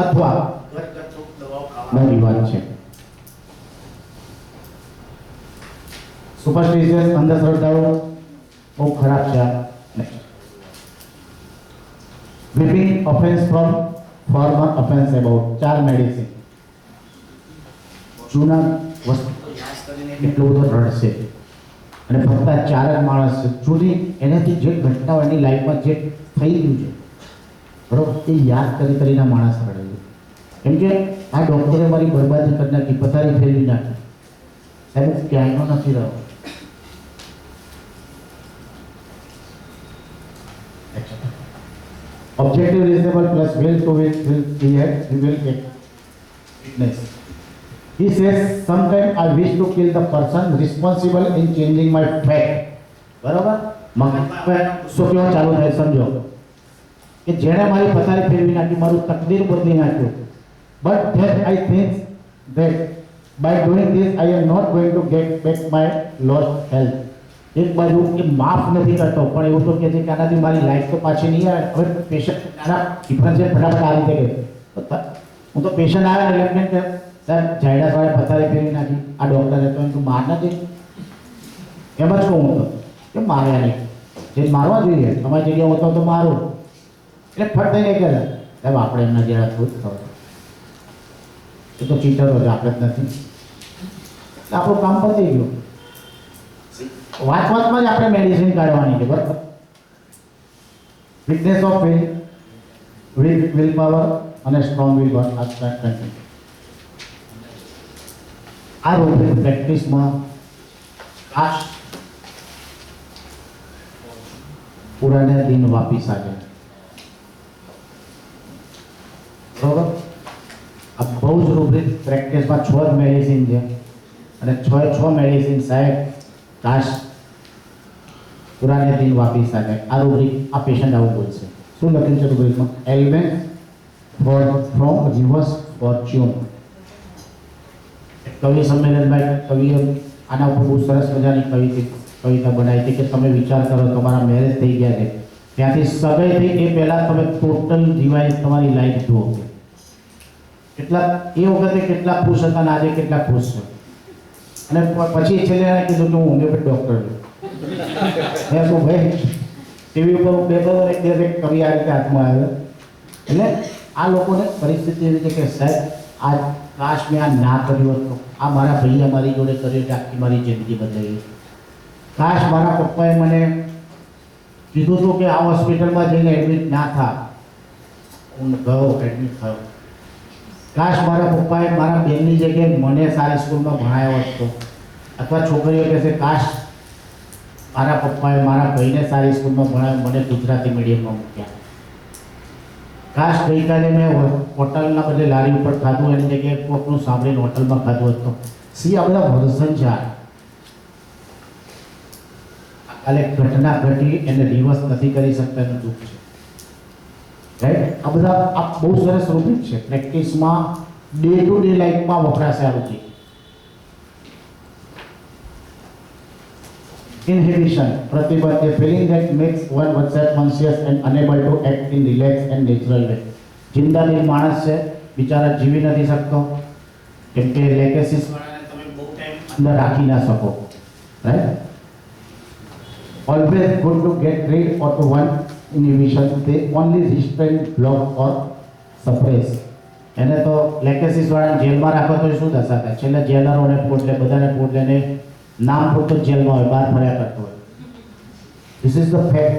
અથવા ઘરગથ્થુ દવાઓ ખાવાનો રિવાજ છે. સુપરસ્ટિશિયસ, અંધશ્રદ્ધાઓ બહુ ખરાબ છે. Weeping offence from former offence about. 4 medicine. જૂના વસ્તુ યાદ કરીને એટલો બધો રડશે, અને ફક્ત 4 જ માણસ છે. જૂની એનાથી જે ઘટનાઓ એની લાઈફમાં જે થઈ ગયું છે, બરાબર, એ યાદ કરીને માણસ રડે છે. કેમ કે આ ડૉક્ટરે મારી બરબાદી કરી નાખી, પથારી ફેરવી નાખી. સાહેબ ક્યાંયનો નથી રહ્યો. Objective reasonable plus will to will create will fitness. He says sometimes I wish to kill the person responsible in changing my fate. બરાબર? મગજમાં શું કેવું ચાલુ થાય સમજો કે જેણે મારી પથારી ફેરવી નાખી, મારું તકદીર બદલી નાખ્યું. But then I think that by doing this I am not going to get back my lost health. એક બાજુ એ માફ નથી કરતો, પણ એવું તો કહે છે કે આનાથી મારી લાઈફ તો પાછી નહીં આવે. હવે પેશન્ટ આના ડિફરન્સ છે ફટાફટ આ રીતે કહે. હું તો પેશન્ટ આવે ને એટલે કે સાહેબ જાયડા વાળે પથારી ફેરવી નાખી આ ડૉક્ટરે, તો એમ તું માર નથી. એમ જ કહું હું તો કે માર્યા નહીં, જે મારવા જોઈએ તમારી જગ્યાએ હોતો તો મારું. એટલે ફટ થઈને કહે સાહેબ આપણે એમના જેવા થોડું થવું, એ તો ચીટરો છે, આપણે જ નથી. આપણું કામ પતી ગયું. વાતમાં જ આપણે મેડિસિન કાઢવાની છે, બરાબર? ફિટનેસ ઓફ વિલ પાવર અને સ્ટ્રોંગ વિલ કન્ટિન્યુ. આ રૂબ્રિક પ્રેક્ટિસમાં આ પુરાને દિન વાપસ આ જાય, બરાબર? આ બહુ જ રૂબ્રિક પ્રેક્ટિસમાં 6 મેડિસિન છે. અને 6 મેડિસિન સાહેબ કાશ પુરાને દિન વાપસ આ જાય. આ રૂબ્રિક આ પેશન્ટ આવું બોલશે. શું લખ્યું છે રૂબ્રિકમાં? Element from reverse fortune. કવિ સંમેલનમાં કવિએ આના ઉપર બહુ સરસ મજાની કવિતા બનાવી હતી કે તમે વિચાર કરો તમારા મેરેજ થઈ ગયા છે, ત્યાંથી સગાઈ થઈ એ પહેલાં તમે ટોટલ રિવાઇઝ તમારી લાઈફ જુઓ. કેટલા એ વખતે કેટલા ખુશ હતા અને આજે કેટલા ખુશ છે. અને પછી છેલ્લે એને કીધું કે હું હોમિયોપેથ ડૉક્ટર છું. મેં તો ભાઈ ટીવી ઉપર હું બેઠો એક દિવસ એક કવિ આ રીતે હાથમાં આવ્યો. એટલે આ લોકોને પરિસ્થિતિ એવી છે કે સાહેબ આ કાશ મેં આ ના કર્યું હતું, આ મારા ભાઈએ મારી જોડે કર્યું એટલે આખી મારી જિંદગી બદલાઈ. કાશ મારા પપ્પાએ મને કીધું હતું કે આ હોસ્પિટલમાં જઈને એડમિટ ના થા, હું ગયો એડમિટ થયો. કાશ મારા પપ્પાએ મારા બેનની જગ્યાએ મને સારી સ્કૂલમાં ભણાયો હતો. અથવા છોકરીઓ કહેશે કાશ મારા પપ્પાએ મારા ભાઈને સારી સ્કૂલમાં ભણાવ્યો, મને ગુજરાતી મીડિયમમાં મૂક્યા. કાશ ગઈકાલે મેં હોટલના બદલે લારી ઉપર ખાધું, એની જગ્યાએ કોકનું સાંભળીને હોટલમાં ખાધું હતું. સી આ બધા વર્ઝન છે. કાલે ઘટના ઘટી એને રિવર્સ નથી કરી શકતા એનું દુઃખ છે. રાઈટ? આ બધા આ બહુ સરસ રૂપિક છે. પ્રેક્ટિસમાં ડે ટુ ડે લાઈફમાં વપરાશે આ રૂપિક. Inhibition, प्रतिबंध, a feeling that makes one oneself conscious and unable to act in relaxed and natural way. જિંદાની માણસ છે, બિચારા જીવી નથી શકતો કેમ કે લેકેસિસ વાળાને તમે બહુ ટાઈમ અંદર રાખી ના શકો. Right? Always good to get rid of the one inhibition. They only restrain, block or suppress. એને તો લેકેસિસ વાળાને જેલમાં રાખો તો શું દશા થાય? છેલ્લે જેલરોને પોટલે બધાને પોટલે ને નામ પૂરતો જેલમાં હોય, બહાર ફર્યા કરતો હોય. This is the fact.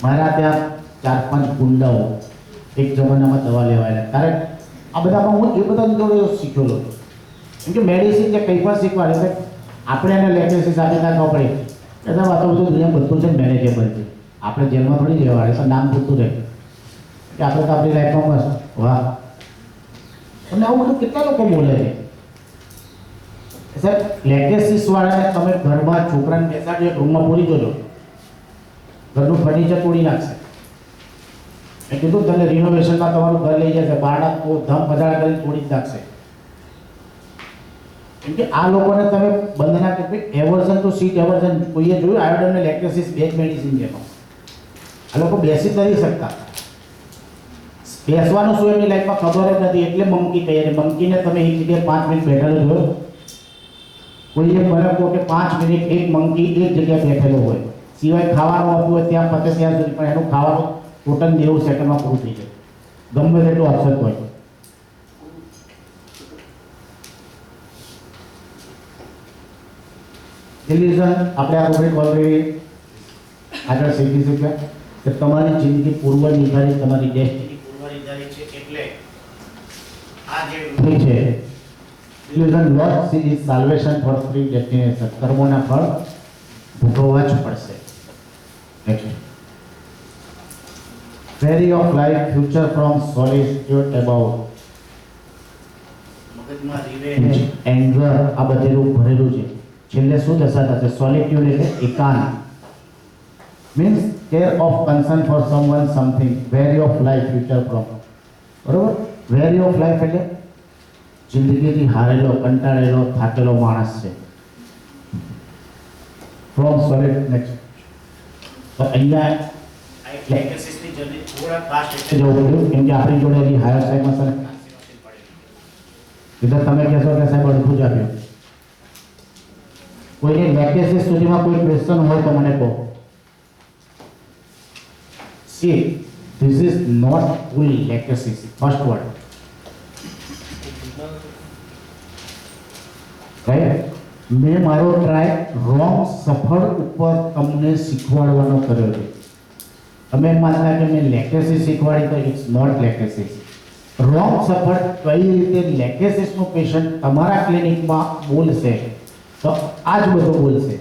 મારા ત્યાં 4-5 ગુંડાઓ એક જમાનામાં દવા લેવાયેલા. કારણ આ બધામાં હું એ બધા જોડે શીખેલો છું. કેમ કે મેડિસિન કે કંઈ પણ શીખવાડે છે આપણે એને લેકેસિસ આપી ના ખબર પડે. એટલે વાતો બધું દુનિયા બધું છે મેનેજેબલ છે. આપણે જેલમાં થોડી જવાડે તો નામ પૂરતું રહે કે આપણે તો આપણી લાઈફમાં મસ્ત. વાહ! અને આવું બધું કેટલા લોકો બોલે છે. સર લેકેસિસ વાળાને તમે ઘરમાં છોકરાને બેસાડી એક રૂમમાં પૂરી જોજો, ઘરનું ફર્નિચર તોડી નાખશે. મેં કીધું તને રિનોવેશનમાં તમારું ઘર લઈ જશે, બાળક ધમ પધારા કરી તોડી જ નાખશે. કેમ કે આ લોકોને તમે બંધ ના કરી. એવર્ઝન ટુ સીટ એવર્ઝન કોઈએ જોયું? આયોડિન અને લેકેસિસ બે જ મેડિસિન છે. આ લોકો બેસી જ નથી શકતા. બેસવાનું શું એમની લાઈફમાં ખબર જ નથી, એટલે મંકી કહીએ. મંકીને તમે એક જગ્યાએ 5 મિનિટ બેઠેલો જોયો? કોઈએ મને કહો કે 5 મિનિટ એક મંકી એક જગ્યાએ બેઠેલો હોય, સિવાય ખાવાનું આપ્યું હોય ત્યાં પતે ત્યાં સુધી, પણ એનું ખાવાનું ટોટલ 90 સેકન્ડમાં પૂરું થઈ જાય, ગમે તેટલું અપસેટ હોય. ઇલ્યુઝન આપણે આ રૂબ્રિક ઓલરેડી આગળ શીખી શક્યા કે તમારી જિંદગી પૂર્વ નિર્ધારિત, તમારી ડેસ્ટિની પૂર્વ નિર્ધારિત છે. એટલે આ જે રૂબ્રિક છે illusion lot she is salvation for free destination. કર્મોના ફળ ભોગવવા જ પડશે. Next, weary of life future from solitude about. મગજમાં રિવેન્જ, એંગર આ બધેલું ભરેલું છે. છેલ્લે શું દશા થશે? સોલિટ્યુડ એટલે એકાંત. Means care of concern for someone something. Weary of life future from. બરોબર? વેરી ઓફ લાઈફ એટલે જિંદગીથી હારેલો, કંટાળેલો, થાકેલો માણસ છે. From solid. નેક્સ્ટ, તો અહીંયા લેકેસિસની જલ્દી થોડા ફાસ્ટ એટલે જવું પડ્યું કેમ કે આપણી જોડે હજી હાયર સાઈડમાં સર એટલે તમે કહેશો કે સાહેબ અડધું જ આપ્યું. કોઈને લેકેસિસ સુધીમાં કોઈ ક્વેશ્ચન હોય તો મને કહો. See this is not full lachesis. First word, right? મેં મારો ટ્રાય રોંગ સફળ ઉપર તમને શીખવાડવાનો કર્યો છે. તમે માનતા કે મેં લેકેસિસ શીખવાડી તો ઇટ્સ નોટ લેકેસિસ. રોંગ સફળ કઈ રીતે લેકેસિસનો પેશન્ટ તમારા ક્લિનિકમાં બોલશે તો આ જ બધું બોલશે.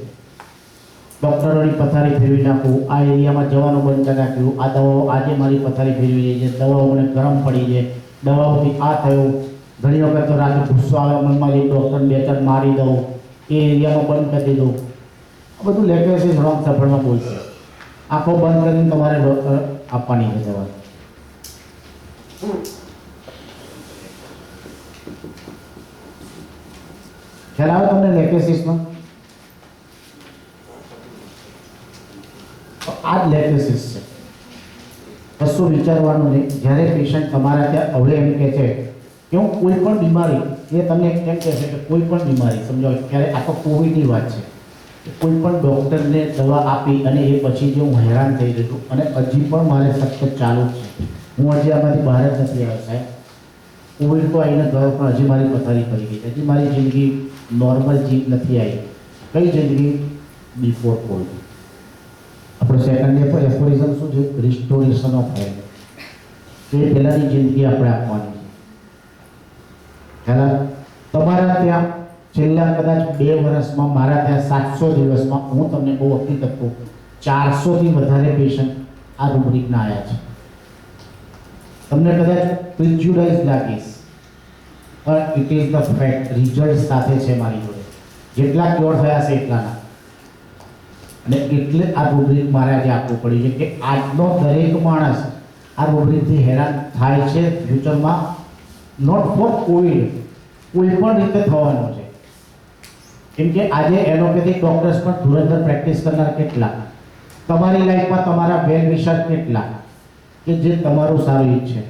ડૉક્ટરોની પથારી ફેરવી નાખું, આ એરિયામાં જવાનું બંધ કરી નાખ્યું, આ દવાઓ આજે મારી પથારી ફેરવી રહી છે, દવાઓ મને ગરમ પડી છે, દવાઓથી આ થયું, ઘણી વખત તો રાતે ગુસ્સો આવે મનમાં, જે ડૉક્ટર બે ચાર મારી દઉં, એ એરિયામાં બંધ કરી દઉં. આ બધું લેટેસ્ટ રોંગ સફળમાં બોલશે. આંખો બંધ કરીને તમારે આપવાની છે દવા. ખ્યાલ આવે તમને લેટેસિસમાં? આ જ લેટેસિસ છે. કશું વિચારવાનું નહીં. જ્યારે પેશન્ટ તમારા ત્યાં હવે એમ કહે છે કે હું કોઈ પણ બીમારી, એ તમને એમ કહે છે કે કોઈ પણ બીમારી, સમજો ક્યારે આ તો કોવિડની વાત છે, કોઈ પણ ડૉક્ટરને દવા આપી અને એ પછી જે હું હેરાન થઈ ગયો અને હજી પણ મારે સતત ચાલુ છે. હું હજી આમાંથી બહાર જ નથી આવ્યો સાહેબ. કોવિડ તો આવીને ગયો પણ હજી મારી પથારી કરી ગઈ. હજી મારી જિંદગી નોર્મલ જીવ નથી આવી. કઈ જિંદગી? Before Covid. આપણો સેકન્ડ એફોરિઝમ શું છે? Restoration of health. તો એ પહેલાંની જિંદગી આપણે આપવાની છે. પહેલાં તમારા ત્યાં છેલ્લા કદાચ 2 વર્ષમાં, મારા ત્યાં 700 દિવસમાં, હું તમને બહુ હકીકત કહું, 400થી વધારે પેશન્ટ આ રૂબ્રિકના આવ્યા છે. તમને કદાચ પ્રિજ્યુડાઇઝ લાગીશ, પણ it is the fact. Result સાથે છે મારી જોડે. જેટલા ક્યોર થયા છે એટલાના. અને એટલે આ રૂબ્રિક મારે આજે આપવું પડ્યું છે કે આજનો દરેક માણસ આ રૂબ્રિકથી હેરાન થાય છે. ફ્યુચરમાં નોટ ફોર કોવિડ, કોઈ પણ રીતે થવાનો છે. કેમ કે આજે એલોપેથિક ડોક્ટર્સ પણ ધુરંધર પ્રેક્ટિસ કરનાર કેટલા, તમારી લાઈફમાં તમારા વેલ વિશર કેટલા કે જે તમારું સારું ઈચ્છે.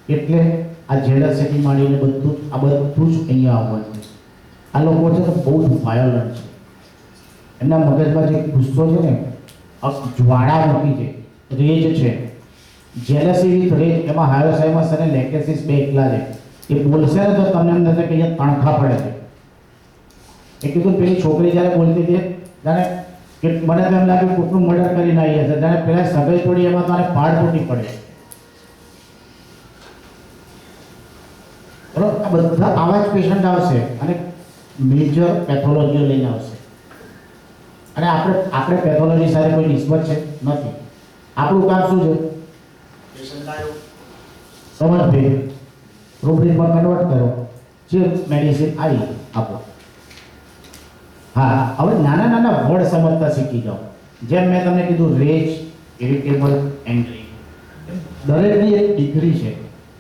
એટલે આ જેલસીથી માંડીને બધું જ અહીંયા આવવાનું છે. આ લોકો છે તો બહુ જ વાયોલન્ટ છે. એમના મગજમાં જે ગુસ્સો છે ને, જ્વાળામુખી છે, રેજ છે, જેલસી વિથ રેજ, એમાં હાયોસાઇમસ અને લેક્ટેસિસ બે એકલા છે. એ બોલશે ને તો તમને એમ થશે કે અહીંયા તણખા પડે છે. એ કીધું પેલી છોકરી જ્યારે બોલતી હતી, જાણે કે મને તો એમ લાગ્યું કોઈનું મર્ડર કરીને આવી હશે. જાણે પેલા સગાઈ તોડી, એમાં તો આને પાડ તૂટી પડે. બરોબર? આ બધા આવા જ પેશન્ટ આવશે અને મેજર પેથોલોજીઓ લઈને આવશે. અને આપણે પેથોલોજી સાથે કોઈ નિસ્બત છે નથી. આપણું કામ શું છે? પેશન્ટ આવ્યો, સમજ રૂબ્રિકમાં કન્વર્ટ કરો, જે મેડિસિન આવી આપો. હા, હવે નાના નાના વર્ડ સમજતા શીખી જાઓ. જેમ મેં તમને કીધું, રેજ, ઇરિટેબલ, એંગ્રી, દરેકની એક ડિગ્રી છે.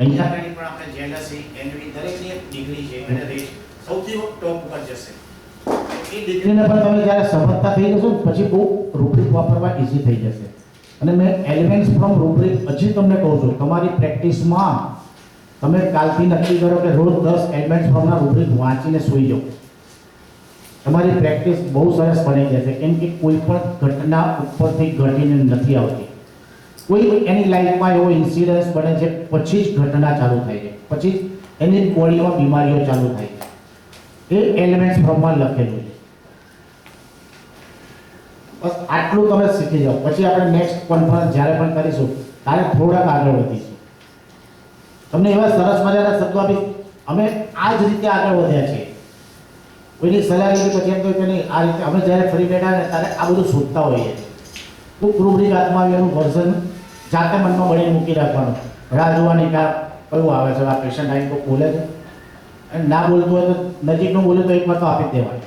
અહીંયા પણ આપણે જેલસી, એન્વી, દરેકની એક ડિગ્રી છે. અને રેજ સૌથી ટોપ ઉપર જશે. એ ડિગ્રીને પણ તમે જ્યારે સમજતા થઈ જશો પછી બહુ રૂબ્રિક વાપરવા ઇઝી થઈ જશે. અને મેં એલિમેન્ટ્સ ફ્રોમ રૂબ્રિક હજી તમને કહું છું, તમારી પ્રેક્ટિસમાં તમે કાલથી નક્કી કરો કે રોજ 10 એલિમેન્ટ્સ ફ્રોમના રૂબ્રિક વાંચીને સૂઈ જાઓ. તમારી પ્રેક્ટિસ બહુ સરસ બની જશે. કેમ કે કોઈ પણ ઘટના ઉપરથી ઘટીને નથી આવતી. કોઈ એની લાઈફમાં એવો ઇન્સિડન્સ બને છે, પછી જ ઘટના ચાલુ થાય છે, પછી જ એની બોડીમાં બીમારીઓ ચાલુ થાય છે. એ એલિમેન્ટ્સ ફ્રોમમાં લખેલું છે. બસ આટલું તમે શીખી જાઓ. પછી આપણે નેક્સ્ટ કોન્ફરન્સ જ્યારે પણ કરીશું ત્યારે થોડાક આગળ વધીશું. તમને એવા સરસ મજાના શબ્દો આપી, અમે આ જ રીતે આગળ વધ્યા છીએ. કોઈની સલાહ લીધી પછી એમ કહ્યું કે નહીં, આ રીતે અમે જ્યારે ફરી બેઠા ને ત્યારે આ બધું શોધતા હોઈએ. ખૂબ રૂબ્રિક હાથમાં આવી એનું વર્ઝન જાતે મનમાં બળીને મૂકી રાખવાનું. રાહ જોવાની કે કયું આવે છે, આ પેશન્ટ આવીને કોઈ બોલે છે, અને ના બોલતું હોય તો નજીકનું બોલે તો એકવાર તો આપી જ દેવાનું.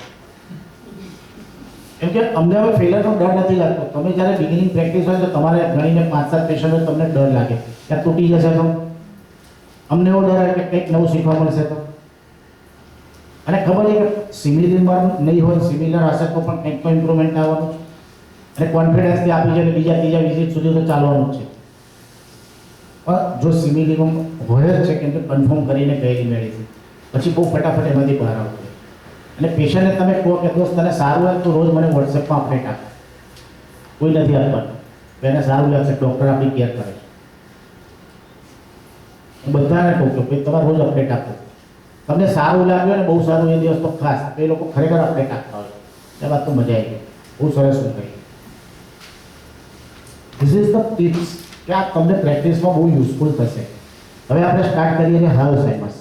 કેમ કે અમને હવે ફેલરનો ડર નથી લાગતો. તમે જ્યારે બિગિનિંગ પ્રેક્ટિસ હોય તો તમારે ગણીને 5-7 પેશન્ટ હોય, તમને ડર લાગે કે તૂટી જશે તો. અમને એવો ડર હોય કે કંઈક નવું શીખવા મળશે તો. અને ખબર છે કે સિમિલર નહીં હોય, સિમિલર હશે તો પણ કંઈક તો ઇમ્પ્રુવમેન્ટ આવવાનું છે. અને કોન્ફિડન્સથી આપી છે કે બીજા ત્રીજા વિઝિટ સુધી તો ચાલવાનું જ છે. પણ જો સિમિલિંગ હોય જ છે, કેમ કે કન્ફર્મ કરીને ગયેલી મેડિસિન, પછી બહુ ફટાફટ એમાંથી બહાર આવતું. અને પેશન્ટને તમે કહો કે દોસ્ત તને સારું લાગે તો રોજ મને વોટ્સએપમાં અપડેટ આપો. કોઈ નથી આપવાનું. એને સારું લાગશે, ડૉક્ટર આપણી કેર કરે છે. હું બધાને કહું કે ભાઈ તમારે રોજ અપડેટ આપો. તમને સારું લાગ્યું ને બહુ સારું એ દિવસ તો ખાસ, એ લોકો ખરેખર અપડેટ આપતા હોય. એ વાત તો મજા આવી ગઈ. બહુ સરસ હું કહી. ધીસ ઇઝ ધ ટિપ્સ કે આ તમને પ્રેક્ટિસમાં બહુ યુઝફુલ થશે. હવે આપણે સ્ટાર્ટ કરીએ છીએ હાયોસાઇમસ.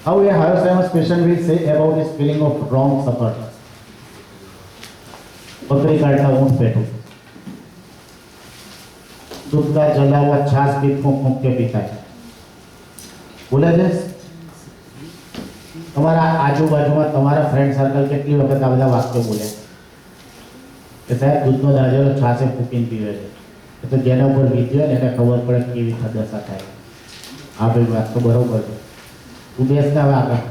How a Alzheimer's patient will say about his feeling of wrong suffered. બકરી કાઢતા ઊંટ પેટું. दूध का जला हुआ छाछ भी फूंक फूंक के पीता है। बोले છે તમારા આજુબાજુમાં તમારા ફ્રેન્ડ સર્કલ કેટલી વખત આ બધા વાક્યો બોલ્યા કે સાહેબ દૂધનો દાજેલો છાશે ફૂંકીને પીવે છે? એ તો જેના ઉપર વીત્યો હોય ને એને ખબર પડે કેવી દશા થાય। આ ભાઈ વાત તો બરોબર છે, તું બેસ ને હવે આગળ,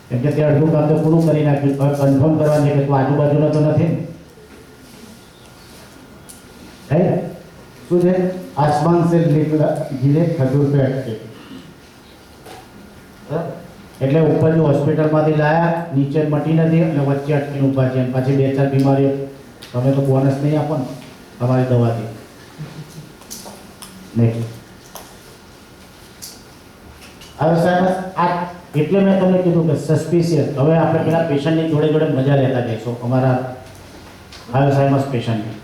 કેમ કે તે અડધું કામ તો પૂરું કરી નાખ્યું। હવે કન્ફર્મ કરવાનું છે કે તું આજુબાજુનો તો નથી ને? શું છે? આસમાન સે गिरे खजूर पे अटके। એટલે ઉપરની હોસ્પિટલમાંથી લાયા, નીચે મટી નથી અને વચ્ચે અટકીને ઊભા છે, પાછી બે ચાર બીમારીઓ તમે તો બોનસ નહીં આપો ને તમારી દવાથી। નેક્સ્ટ હવે સાહેબ આ એટલે મેં તમને કીધું કે સસ્પિશિયસ। હવે આપણે પેલા પેશન્ટની જોડે જોડે મજા લેતા જઈશું અમારા हायोसाइमस पेशेंट में।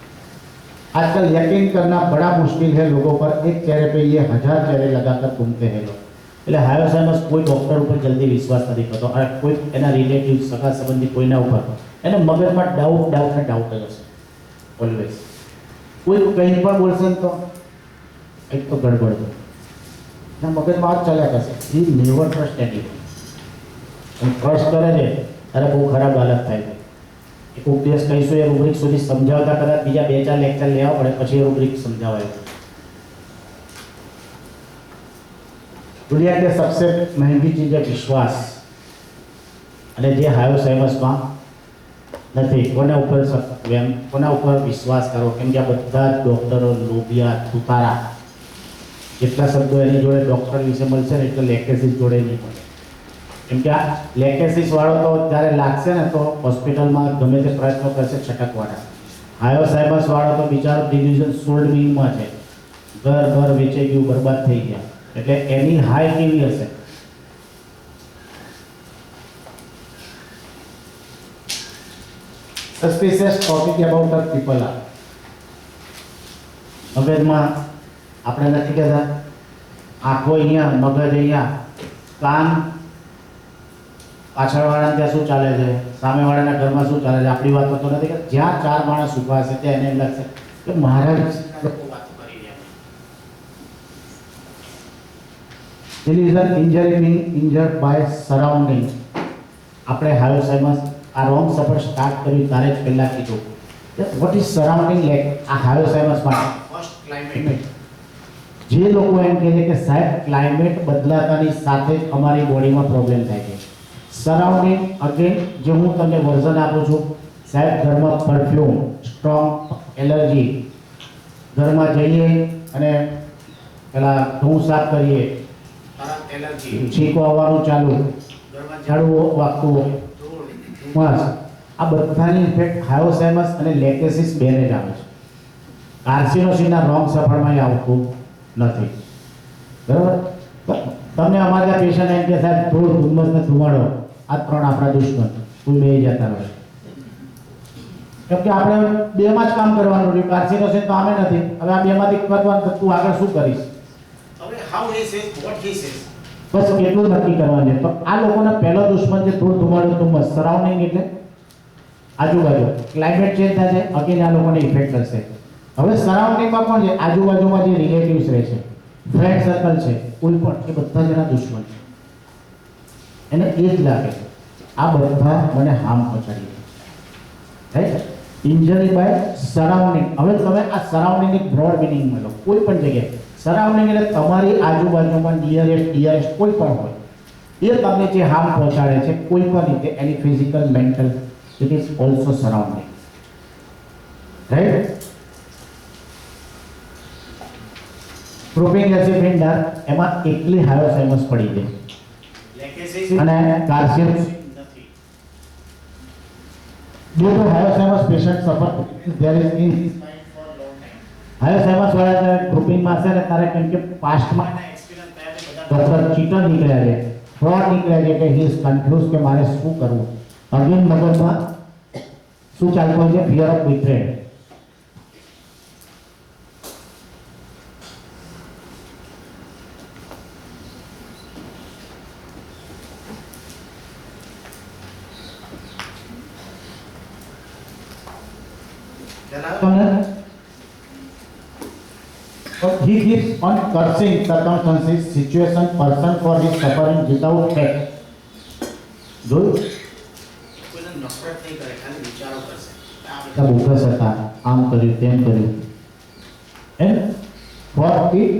आजकल यकीन करना बड़ा मुश्किल है लोगों पर, एक चेहरे पे ये 1000 चेहरे लगाकर घूमते हैं लोग। એટલે હાયોસાઇમસ કોઈ ડોક્ટર ઉપર જલ્દી વિશ્વાસ નથી કરતો, અને કોઈ એના રિલેટિવ સગા સંબંધી કોઈના ઉપર એને મગજમાં ડાઉટ જ હશે ઓલવેઝ। કોઈ કંઈ પણ બોલશે ને તો એક તો ગડબડ છે, એના મગજમાં આ જ ચાલ્યા કરશે। He never trust anyone, trust કરે છે ત્યારે બહુ ખરાબ હાલત થાય છે। એક ઉપદેશ કહીશું એ રૂબ્રિક સુધી સમજાવતા કદાચ બીજા 2-4 લેક્ચર લેવા પડે પછી એ રૂબ્રિક समझावाए। दुनिया के सबसे महंगी चीज है विश्वास, અને જે હાયોસાઇમસમાં નથી કોના ઉપર કોના ઉપર વિશ્વાસ કરો? કેમ કે આ બધા જ ડોક્ટરો લોભિયા થુતારા, જેટલા શબ્દો એની જોડે ડોક્ટર વિશે મળશે ને એટલે લેકેસિસ જોડે નહીં મળે। કેમ કે આ લેકેસિસ વાળો તો જ્યારે લાગશે ને તો હોસ્પિટલમાં ગમે તે પ્રયત્નો કરશે છટકવાના। હાયોસાઇમસ વાળો તો બિચારો ડિવિઝન સોલ્ડ વિંગમાં છે, ઘર વેચાઈ ગયું, બરબાદ થઈ ગયા। એટલે એની હાઈ કેવી હશે? Suspicious topic about a people are મગજમાં આપણે નથી કહેતા આંખો અહીંયા, મગજ અહીંયા, કાન પાછળવાળાને ત્યાં શું ચાલે છે, સામેવાળાના ઘરમાં શું ચાલે છે, આપણી વાતો તો નથી કે જ્યાં 4 માણસ ઊભા હશે ત્યાં એને એમ લાગશે કે મારા લોકો વાતો કરી રહ્યા છે। There is an injury being injured by surrounding। આપણે હાયોસાઇમસ આ રોંગ સફર સ્ટાર્ટ કર્યું ત્યારે જ પહેલા કીધું વોટ ઇઝ સરાઉન્ડિંગ લાઈક આ હાયોસાઇમસ માટે ફર્સ્ટ ક્લાઇમેટ। જે લોકો એમ કહે છે કે સાહેબ ક્લાઇમેટ બદલાતાની સાથે જ અમારી બોડીમાં પ્રોબ્લેમ થાય છે। સરાઉન્ડિંગ અગેન જે હું તમને વર્ઝન આપું છું સાહેબ, ઘરમાં પરફ્યુમ, સ્ટ્રોંગ એલર્જી, ઘરમાં જઈએ અને પેલા ધૂળ સાફ કરીએ, છીકો આવવાનું ચાલુ, ઘરમાં ઝાડુ વાગતું, બસ આ બધાની ઇફેક્ટ હાયોસાઇમસ અને લેકેસિસ બેને જ આવે છે। કાર્સિનોસિસના રોંગ સફળમાં આવતું નથી, બરાબર? તમને અમારા પેશન્ટ એમ કે સાહેબ ધૂળ, ધુમ્મસ ને ધુમાડો આ 3 આપણા દુશ્મન, કોઈ બે જતા રહે। કેમ કે આપણે બેમાં જ કામ કરવાનું રહ્યું, કાર્સિનોસિસ તો આમે નથી, હવે આ બેમાંથી કરવાનું તો તું આગળ શું કરીશ? હવે how he says what he says બસ કેટલું નક્કી કરવાનું છે। તો આ લોકોનો પહેલો દુશ્મન છે ધૂળ, ધુમાડો, ધુમ્મસ। સરાઉન્ડિંગ એટલે આજુબાજુ, ક્લાઇમેટ ચેન્જ થાય છે અગેન આ લોકોને ઇફેક્ટ કરશે। હવે સરાઉન્ડિંગમાં પણ છે, આજુબાજુમાં જે રિલેટિવ્સ રહે છે, ફ્રેન્ડ સર્કલ છે, કોઈ પણ એ બધા જ એના દુશ્મન છે, એને એ જ લાગે છે આ બધા મને હાર્મ પહોંચાડી રાઈટ। Injury by surrounding. હવે તમે આ સરાઉન્ડિંગની બ્રોડ મિનિંગ મળો કોઈ પણ જગ્યાએ। સરાઉન્ડિંગ એટલે તમારી આજુબાજુમાં ડિયરેસ્ટ કોઈ પણ હોય એ તમને જે હાર્મ પહોંચાડે છે કોઈ પણ રીતે, એની physical, mental, it is also surrounding, right. પ્રોપિક એસિડ ઇન્ડર એમાં એકલી હાયોસાઇમસ પડી છે અને કાર્સિનોસિસ નથી। Due to Alzheimer's patient suffer, there is in હાયોસાઇમસ વાળા ગ્રુપિંગમાં હશે ને તારે કેમ કે પાસ્ટમાં એના એક્સપિરિયન્સ થયા છે, બધા ડોક્ટર ચીટર નીકળ્યા છે, ફ્રોડ નીકળ્યા છે કે હી ઇઝ કન્ફ્યુઝ કે મારે શું કરવું। અગેન મગજમાં શું ચાલતું હોય છે? Fear of બિટ્રેડ। But he keeps on cursing circumstances, situation, person for his suffering without fact. જોયું? કોઈને નફરત નહીં કરે, ખાલી વિચારો કરશે. આ બધા બોગસ હતા, આમ કર્યું, તેમ કર્યું. And for it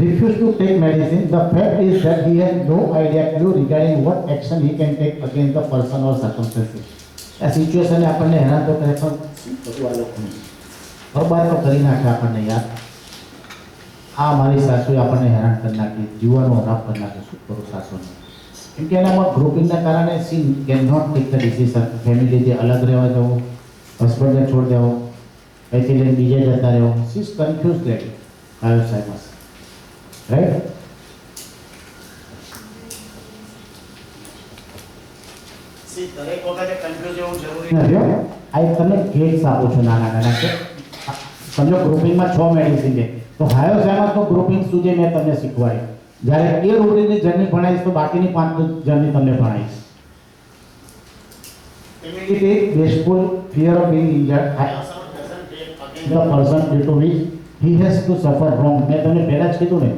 refused to take medicine. The fact is that he has no idea clue regarding what action he can take against the person or circumstances. આ સિચ્યુએશન આપણને હેરાન તો કરે પણ બધું આ લોકોને બરબાદ તો કરી નાખે આપણને યાર. આ મારી સાસુએ આપણને હેરાન કરી નાખી, જીવનનો ખરાબ કરી નાખ્યો. શું કરું સાસુને? કેમ કે એનામાં ગ્રુપિંગના કારણે she can not take the decision. ફેમિલીથી અલગ રહેવા જવું, હસબન્ડને છોડ દેવો, અહીંથી લઈને બીજે જતા રહેવો. She is confuse let hyoscyamus, right? She દરેક વખતે કન્ફ્યુઝ એવું જરૂરી નથી. આ એક તમને ગેટ્સ આપું છું નાના નાના કે સમજો ગ્રુપિંગમાં 6 મેડિસિન છે તો હાયોસાઇમસનું ગ્રુપિંગ શું છે મેં તમને શીખવાડ્યું. જ્યારે એ રૂટીનની જર્ની ભણાવીશ તો બાકીની 5 જર્ની તમને ભણાવીશ. Immediately, wasteful fear of being injured. The person due to which he has to suffer wrong. મેં તમને પહેલા જ કીધું ને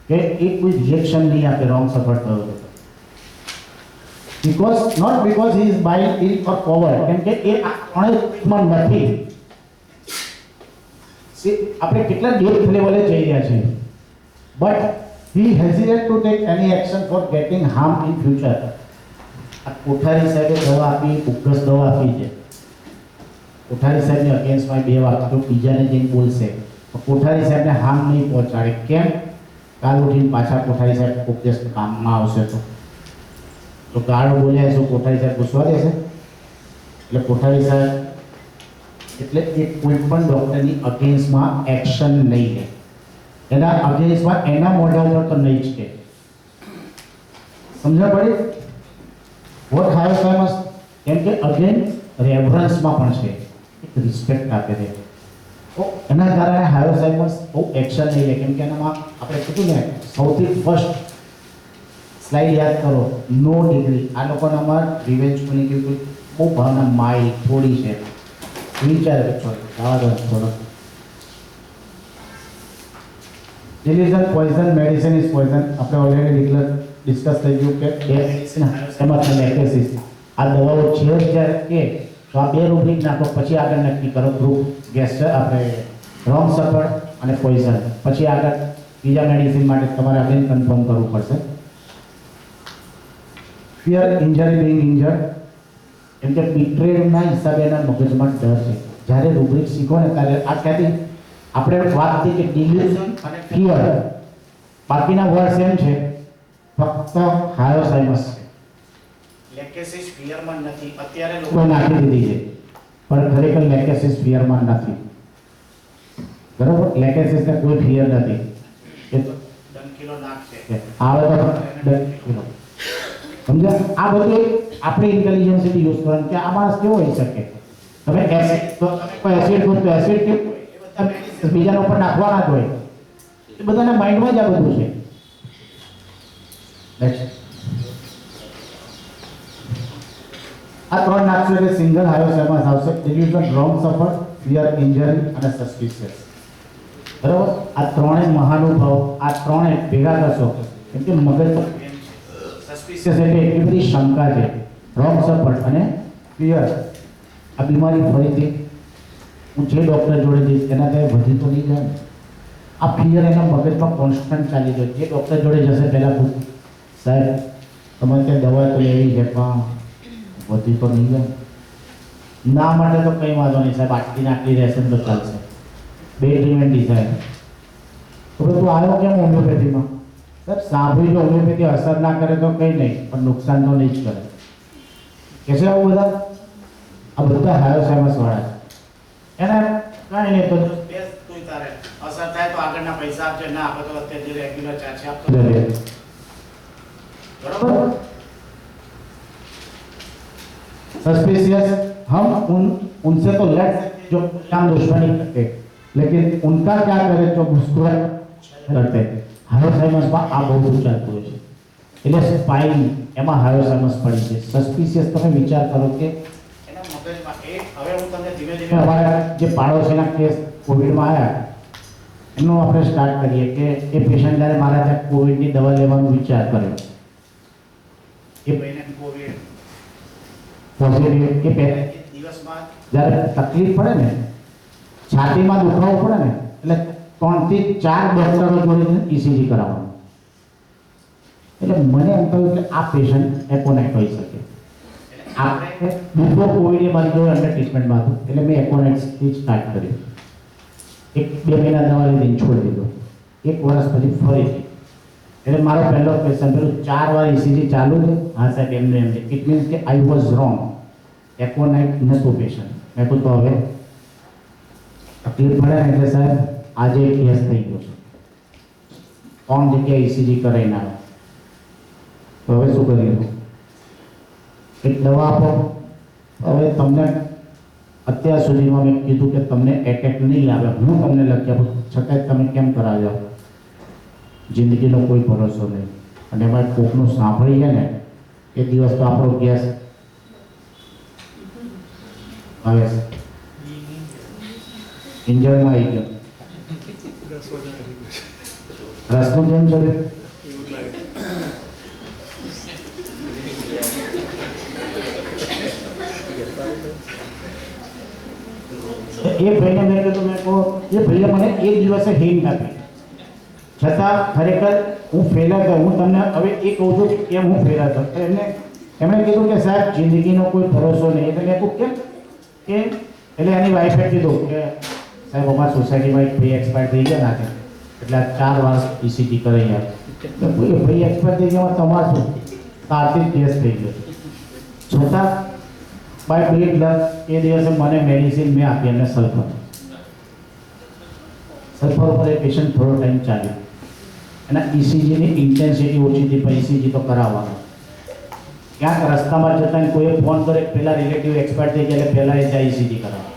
કે એ કોઈ રિએક્શન નહીં આપે wrong suffer થયો તો. Because not because he is buying ill or power. કેમ કે એ અણમાં નથી. આપણે કેટલા ડેપ્થ લેવલે જઈ રહ્યા છીએ. But he hesitates to take any action for getting harm in future. આ કોઠારી સાહેબે દવા આપી, બોગસ દવા આપી છે. કોઠારી સાહેબની અગેન્સ્ટમાં 2 વાક્ય તો બીજાને જઈને બોલશે તો કોઠારી સાહેબને હાર્મ નહીં પહોંચાડે. કેમ? કાલ ઉઠીને પાછા કોઠારી સાહેબ કોક દિવસ કામમાં આવશે તો ગાળો બોલ્યા શું કોઠારી સાહેબ પૂછવા દેશે? એટલે કોઠારી સાહેબ એટલે એ કોઈ પણ ડૉક્ટરની અગેન્સ્ટમાં એક્શન નહીં લે. એના અગેન્સ્ટમાં એના મોઢા ઉપર તો નહીં જ કે. સમજણ પડી? વોટ હાયોસાઇમસ? કેમ કે અગેન રેફરન્સમાં પણ છે, એક રિસ્પેક્ટ આપે છે. તો એના કારણે હાયોસાઇમસ બહુ એક્શન નહીં લે. કેમ કે એનામાં આપણે કીધું ને સૌથી ફર્સ્ટ સ્લાઇડ યાદ કરો, નો ડિગ્રી. આ લોકોનામાં રિવેન્જ કોની કેવી બહુ ભાવના માઇલ થોડી છે. વિચારે જવા દો થોડો. ઇલિઝન પોઈઝન, મેડિસિન ઇઝ પોઈઝન. આપણે ઓલરેડી ડિસ્કસ થઈ ગયું કે બે મેડિસિન એમાં લેકેસિસ. આ દવાઓ છે જ્યારે કે તો આ 2 રૂબ્રિક નાખો પછી આગળ નક્કી કરો ગ્રુપ ગેસ આપણે રોંગ સફર અને પોઈઝન. પછી આગળ બીજા મેડિસિન માટે તમારે આગળ કન્ફર્મ કરવું પડશે. Fear injury being injured. એમ કે બિટ્રેડના હિસાબે એના મગજમાં ડર છે. જ્યારે રૂબ્રિક શીખો ને ત્યારે આ ક્યાંથી આપણે વાત થઈ કે ડિલ્યુઝન અને ફિયર, બાકીના વર્ડ સેમ છે, ફક્ત હાયોસાઇમસ છે. લેકેસિસ ફિયરમાં નથી. અત્યારે લોકો નાખી દીધી છે પણ ખરેખર લેકેસિસ ફિયરમાં નથી. બરાબર? લેકેસિસને કોઈ ફિયર નથી. એ તો ડંકીલો નાખશે આવે તો ડંકીલો. સમજ્યા? આ બધું આપણે ઇન્ટેલિજન્સથી યુઝ કરવાનું કે આ માણસ કેવો હોઈ શકે. તમે એસિડ તો તમે કોઈ એસિડ દો તો એસિડ કે બીજાના ઉપર નાખવાના જ હોય. એ બધાના માઇન્ડમાં જ આ બધું છે. આ 3 નાખશો એટલે સિંગલ હાયોસાઇમસ આવશે. ડિલ્યુઝન, રોંગ સફર, ફિયર ઇન્જરી અને સસ્પિશિયસ. બરાબર? આ 3 મહાનુભાવ, આ 3 ભેગા કરશો કેમ કે મગજ સસ્પિશિયસ એટલે એટલી બધી શંકા છે. રોંગ સફર અને ફિયર. આ બીમારી ફરીથી હું જે ડૉક્ટર જોડે જઈશ એના કંઈ વધી તો નહીં જાય. આ ફિયર એના મગજમાં કોન્સ્ટન્ટ ચાલી જાય. જે ડૉક્ટર જોડે જશે પહેલાં પૂછ, સાહેબ તમારે ત્યાં દવા તો લેવી છે પણ વધી તો નહીં જાય. ના માટે તો કંઈ વાંધો નહીં સાહેબ, આટલી નાખી રહેશે તો ચાલશે. 2 ટ્રીટમેન્ટ ડિઝાઇન. તો તું આવ્યો કેમ હોમિયોપેથીમાં? સાહેબ સાંભળી જો હોમિયોપેથી અસર ના કરે તો કંઈ નહીં પણ નુકસાન તો નહીં જ કરે. કહેશે આવું બધા? આ બધા હાયોસાઇમસ વાળા છે. એને કાંઈ નહીં તો તું તારે અસર થાય તો આગળના પૈસા આપશે, ના આપે તો અત્યારે રેગ્યુલર ચાર્જ આપતો રહે. बराबर? सस्पिशियस हम उनसे तो लड़ सकते जो काम दुश्मनी करते, लेकिन उनका क्या करे जो मुस्कुराहट करते. हायोसाइमस में आ बहुत ચાલતું હોય છે. એટલે સ્પાઇન એમાં હાયોસાઇમસ પડી છે. સસ્પિશિયસ તમે વિચાર કરો કે એના મગજમાં એ હવે હું તમને ધીમે ધીમે અમારા જે પાડોશીના કેસ કોવિડમાં આવ્યા એનું આપણે સ્ટાર્ટ કરીએ કે એ પેશન્ટ જ્યારે મારા ત્યાં કોવિડની દવા લેવાનો વિચાર કર્યો, એ ભાઈને કોવિડ પોઝિટિવ, એ પહેલા દિવસમાં જ્યારે તકલીફ પડે ને, છાતીમાં દુખાવો પડે ને, એટલે 3 થી 4 ડૉક્ટરો જોડે ECG કરાવવાનું. એટલે મને એમ કહ્યું કે આ પેશન્ટ એકોનાઇટ હોઈ શકે. આપણે બિફોર કોવિડ એ મારી જોડે અંડર ટ્રીટમેન્ટમાં હતું, એટલે મેં એકોનાઇટથી સ્ટાર્ટ કર્યું. 1-2 મહિના દવા લીધી, છોડી દીધો. 1 વર્ષ પછી ફરીથી. એટલે મારો પહેલો ક્વેશ્ચન પેલું 4 વાર ECG ચાલુ છે? હા સાહેબ, એમને એમ. ઇટ મીન્સ કે આઈ વોઝ રોંગ. એકોનાઇટ નહોતું પેશન્ટ. મેં કહ્યું તો હવે તકલીફ પડે ને એટલે સાહેબ આજે એક કેસ થઈ ગયો છે, 3 જગ્યાએ ECG કરાવીને આવ્યો, તો હવે શું કરીએ? એક દવા આપો. હવે તમને અત્યાર સુધીમાં મેં કીધું કે તમને એટેક નહીં આવે, હું તમને લખી આપું, છતાંય તમે કેમ કરાવ્યો? જિંદગીનો કોઈ ભરોસો નહીં. અને એમાં કોકનું સાંભળીએ ને એ દિવસ તો આપણો ગેસ હવે ઇન્જરમાં આવી ગયો. રસનું કેમ ચડે? એ ભાઈને મેં કીધું, મેં કહો એ ભાઈએ મને એક દિવસે હિંટ આપી, છતાં ખરેખર હું ફેલ હતો. હું તમને હવે એ કહું છું કે કેમ હું ફેલ હતો. એમણે કીધું કે સાહેબ જિંદગીનો કોઈ ભરોસો નહીં. એટલે મેં કહું કેમ? કે એટલે એની વાઈફે કીધું કે સાહેબ અમારી સોસાયટીમાં એક ભાઈ એક્સપાયર થઈ ગયા નાખે, એટલે 4 વાર ECG કરાવી આવે. તો ભાઈ એક્સપાયર થઈ ગયા, તમારે શું? તારથી કેસ થઈ ગયો. છતાં બાય બેડ લક એ દિવસે મને મેડિસિન મેં આપી, એમને સલ્ફર ઉપર એ પેશન્ટ થોડો ટાઈમ ચાલ્યો. એના ECGની ઇન્ટેન્સિટી ઓછી હતી, પણ ECG તો કરાવવાનો. ક્યાંક રસ્તામાં જતાં કોઈએ ફોન કરે, પહેલાં રિલેટિવ એક્સપાયર થઈ ગયા, એટલે પહેલાં એ જાય ECG કરાવે,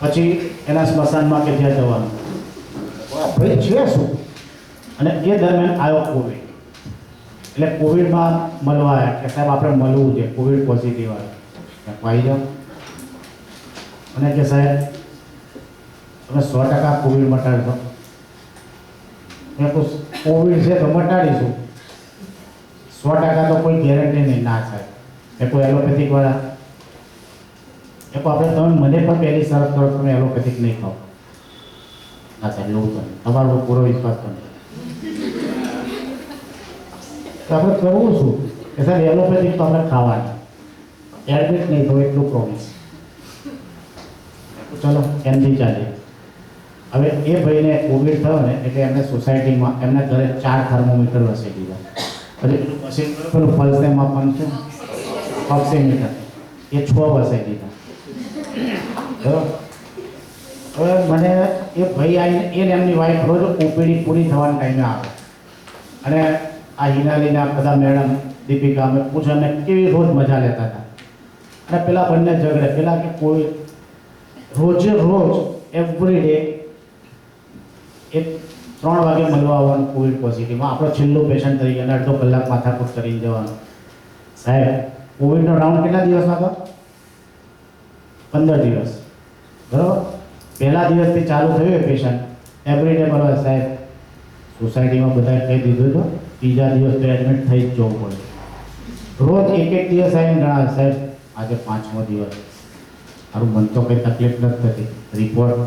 પછી એના સ્મશાનમાં કે જ્યાં જવાનું. ભાઈ છે શું? અને એ દરમિયાન આવ્યો કોવિડ. એટલે કોવિડમાં મળવા આવ્યા કે સાહેબ આપણે મળવું છે, કોવિડ પોઝિટિવ આવ્યો. આવી જાઓ. અને કે સાહેબ તમે 100% કોવિડ મટાડશો? મેં કહું કોવિડ છે તો મટાડીશું, 100% તો કોઈ ગેરંટી નહીં. ના સાહેબ, એ કોઈ એલોપેથિક વાળા એ આપણે તમે મને પણ પહેલી શરત કરો, તમે એલોપેથિક નહીં ખાઓ. ના સાહેબ એવું તો તમારો પૂરો વિશ્વાસ તો નહીં. તો આપણે કરવું શું કે સાહેબ એલોપેથિક તો આપણે ખાવાની, એડમિટ નહીં તો એટલું પ્રોમિસ. ચલો એમથી ચાલે. હવે એ ભાઈને કોવિડ થયો ને એટલે એમને સોસાયટીમાં એમના ઘરે 4 થર્મોમીટર વસાઈ દીધા. પછી મશીન પેલું પલ્સને માપવાનું છે, ઓક્સિમીટર, એ 6 વસાઈ દીધા. બરાબર. હવે મને એ ભાઈ આવીને એને એમની વાઈફ રોજ ઓપીડી પૂરી થવાના ટાઈમે આવે, અને આ હિનાલીના બધા મેડમ દીપિકા અમે પૂછે અમે કેવી રોજ મજા લેતા હતા. અને પેલા બંને ઝઘડે, પેલા કે કોઈ રોજે રોજ એવરી ડે એક 3 વાગે મળવા આવવાનું કોવિડ પોઝિટિવમાં. આપણો છેલ્લો પેશન્ટ તરીકે અને અડધો કલાક માથાકૂટ કરીને જવાનું. સાહેબ કોવિડનો રાઉન્ડ કેટલા દિવસનો હતો? 15 દિવસ. બરાબર. પહેલા દિવસથી ચાલુ થયું એ પેશન્ટ એવરી ડે મળવા. સાહેબ સોસાયટીમાં બધાએ કહી દીધું હતું, ત્રીજા દિવસ તો એડમિટ થઈ જ જવું પડે. રોજ એક દિવસ આવીને ગણાવે, સાહેબ આજે 5મો દિવસ, મારું મન તો કંઈ તકલીફ નથી થતી. રિપોર્ટ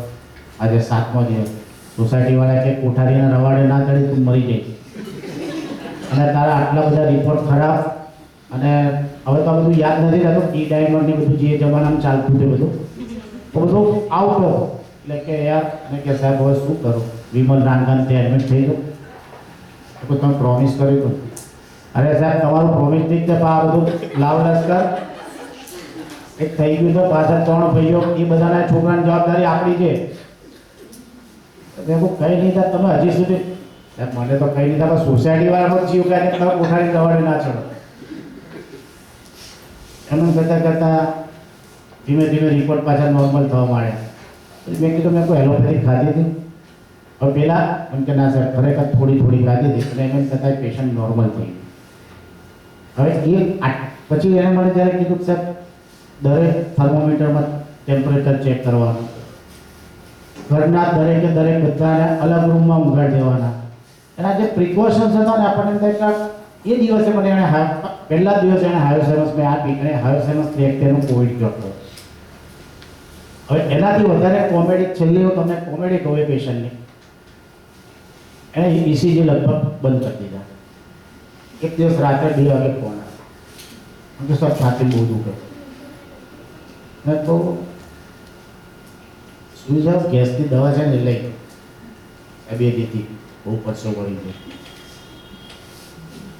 આજે 7મો દિવસ. સોસાયટીવાળા કે કોઠારીના રવાડે ના ચડી તું મરી જઈશ, અને તારા આટલા બધા રિપોર્ટ ખરાબ. અને હવે તો બધું યાદ નથી રહેતું, ટી ડાયમંડની બધું જે જમાનામાં ચાલતું છે બધું તો બધું આઉટ ઓફ. એટલે કે યાર, અને કે સાહેબ હવે શું કરું? વિમલ રાંગન તે એડમિટ થઈ ગયું. કોઈ તમે પ્રોમિસ કર્યું હતું? અરે સાહેબ તમારું પ્રોમિસ થઈ જ આ બધું લાવ લશ્કર એક થઈ ગયું તો પાછળ 3 ભાઈઓ એ બધાના છોકરાની જવાબદારી આપણી છે. મેં કહું કંઈ નહીં થાય તમે હજી સુધી. મને તો કંઈ નહીં થાય, સોસાયટી વાળાનો જીવ કાઢી તમે કોઠારી દવાડે ના ચડો. એમ કરતાં કરતાં ધીમે ધીમે રિપોર્ટ પાછા નોર્મલ થવા માંડ્યા. પછી મેં કીધું મેં કોઈ એલોપેથિક ખાધી હતી? હવે પહેલાં એમ કે ના સાહેબ ખરેખર થોડી થોડી ખાધી હતી, એટલે એમ છતાં પેશન્ટ નોર્મલ થઈ ગયું. હવે પછી એને મને ત્યારે કીધું સાહેબ દરેક થર્મોમીટરમાં ટેમ્પરેચર ચેક કરવાનું. ઘરના દરેકે દરેક બધાને અલગ રૂમમાં ઊંઘાડી દેવાના. એના જે પ્રિકોશન્સ હતા ને આપણને એમ થાય કે એ દિવસે મને એણે પહેલા દિવસે એણે હાયોસેમસ મેં આપી અને હાયોસેમસ રિએક્ટેનું કોવિડ ક્યોર કર્યો. હવે એનાથી વધારે કોમેડી છેલ્લી હું તમને કોમેડી કહું એ પેશન્ટની. એણે ECG લગભગ બંધ કરી દીધા. એક દિવસ રાત્રે 2 વાગે ફોન આવ્યો કે સર છાતી બહુ દુખે. મેં તો સુઈ જાઓ, ગેસની દવા છે ને લઈ એ 2 દીધી બહુ પરસો વળી ગયો.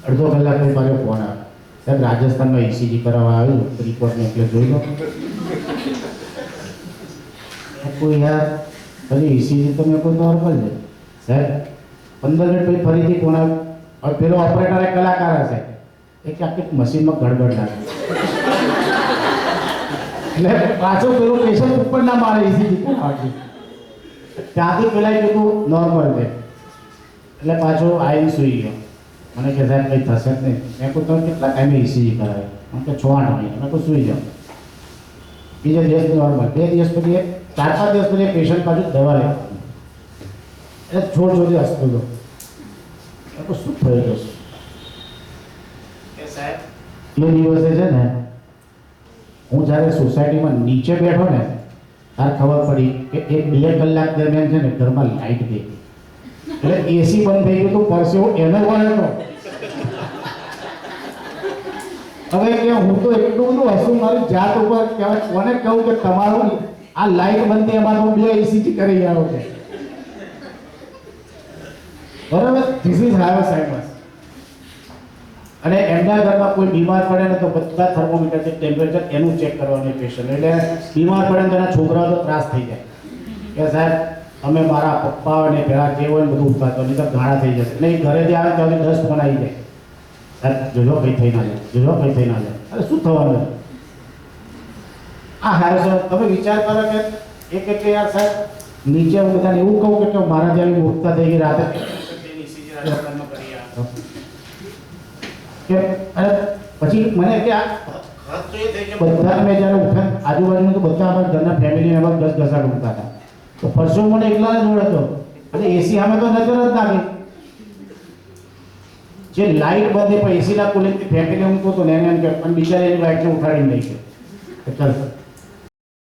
અડધો કલાક પછી મારો ફોન આવ્યો, સાહેબ રાજસ્થાનમાં ECG કરાવવા આવ્યું, રિપોર્ટ મોકલે જોઈ લો. કોઈ યાર પછી ECG તો મેં કોઈ નોર્મલ છે સાહેબ. 15 મિનિટ પછી ફરીથી ફોન આવ્યો. હવે પેલો ઓપરેટર એક કલાકાર હશે, એ કે આખી મશીનમાં ગડબડ લાગે એટલે પાછો પેલું પેશન્ટ ઉપર ના મારે ECG કોણ આપી. ત્યાંથી પેલા કીધું નોર્મલ છે એટલે પાછો આવીને સૂઈ ગયો. મને કે સાહેબ કંઈ થશે જ નહીં. મેં કહું તમે કેટલા ટાઈમે ECG કરાવે? મને કે 6-8 મહિને. મેં કહું સૂઈ જાઓ. બીજા દિવસ નોર્મલ. 2 દિવસ પછી 4-5 દિવસ પછી પેશન્ટ પાછું દવા લેવાનું એટલે છોડી હસતો હતો. મેં કહું શું થયું જશે કે સાહેબ એ દિવસે છે ને હું જ્યારે સોસાયટીમાં નીચે બેઠો ને ત્યારે ખબર પડી કે એ 2 કલાક દરમિયાન છે ને ઘરમાં લાઇટ ગઈ એટલે AC બંધ થઈ ગયું તો પરસેવો એનો વળ્યો. હવે કે હું તો એટલું બધું હસું મારી જાત ઉપર કહેવાય કોને કહું કે તમારું આ લાઇટ બંધ થઈ એમાં હું 2 ECG કરી આવ્યો છે. બરાબર, ધીસ ઇઝ હાયોસેમસ. અને એમના ઘરમાં કોઈ બીમાર પડે ને તો બધા થર્મોમીટરથી ટેમ્પરેચર એનું ચેક કરવાનું પેશન્ટ. એટલે બીમાર પડે ને તેના છોકરાઓ તો ત્રાસ થઈ જાય કે સાહેબ અમે મારા પપ્પા અને પેલા જે હોય ને બધું ઉઠાતો નહીં તો ઘાણા થઈ જશે. નહીં ઘરેથી આવે ત્યાંથી 10 ફોન આવી જાય, સાહેબ જોજો કંઈ થઈ ના જાય, જોજો કંઈ થઈ ના જાય. અરે શું થવાનું? આ હાયોસેમસ તમે વિચાર કરો કે એક યાર સાહેબ નીચે હું બધાને એવું કહું કે મારા ત્યાં મુક્તા થઈ ગઈ રાતે કે અરે પછી મને કે આ તો એ થઈ કે બધા મેં જ્યારે ઉઠ્યા આજુબાજુનું તો બધા અમારા ઘરના ફેમિલી મેમ્બર 10 ઘસાટ ઉઠતા હતા. તો પરસો મને એકલાને જોડે હતો અને AC સામે તો નજર જ નાખી. જે લાઇટ બંધ પણ AC ના કુલિંગથી ફેમિલી ઊંઘતો હતો ને એને એમ કે પણ બિચારી એની લાઇટને ઉઠાડીને લઈ ગયો. ચાલ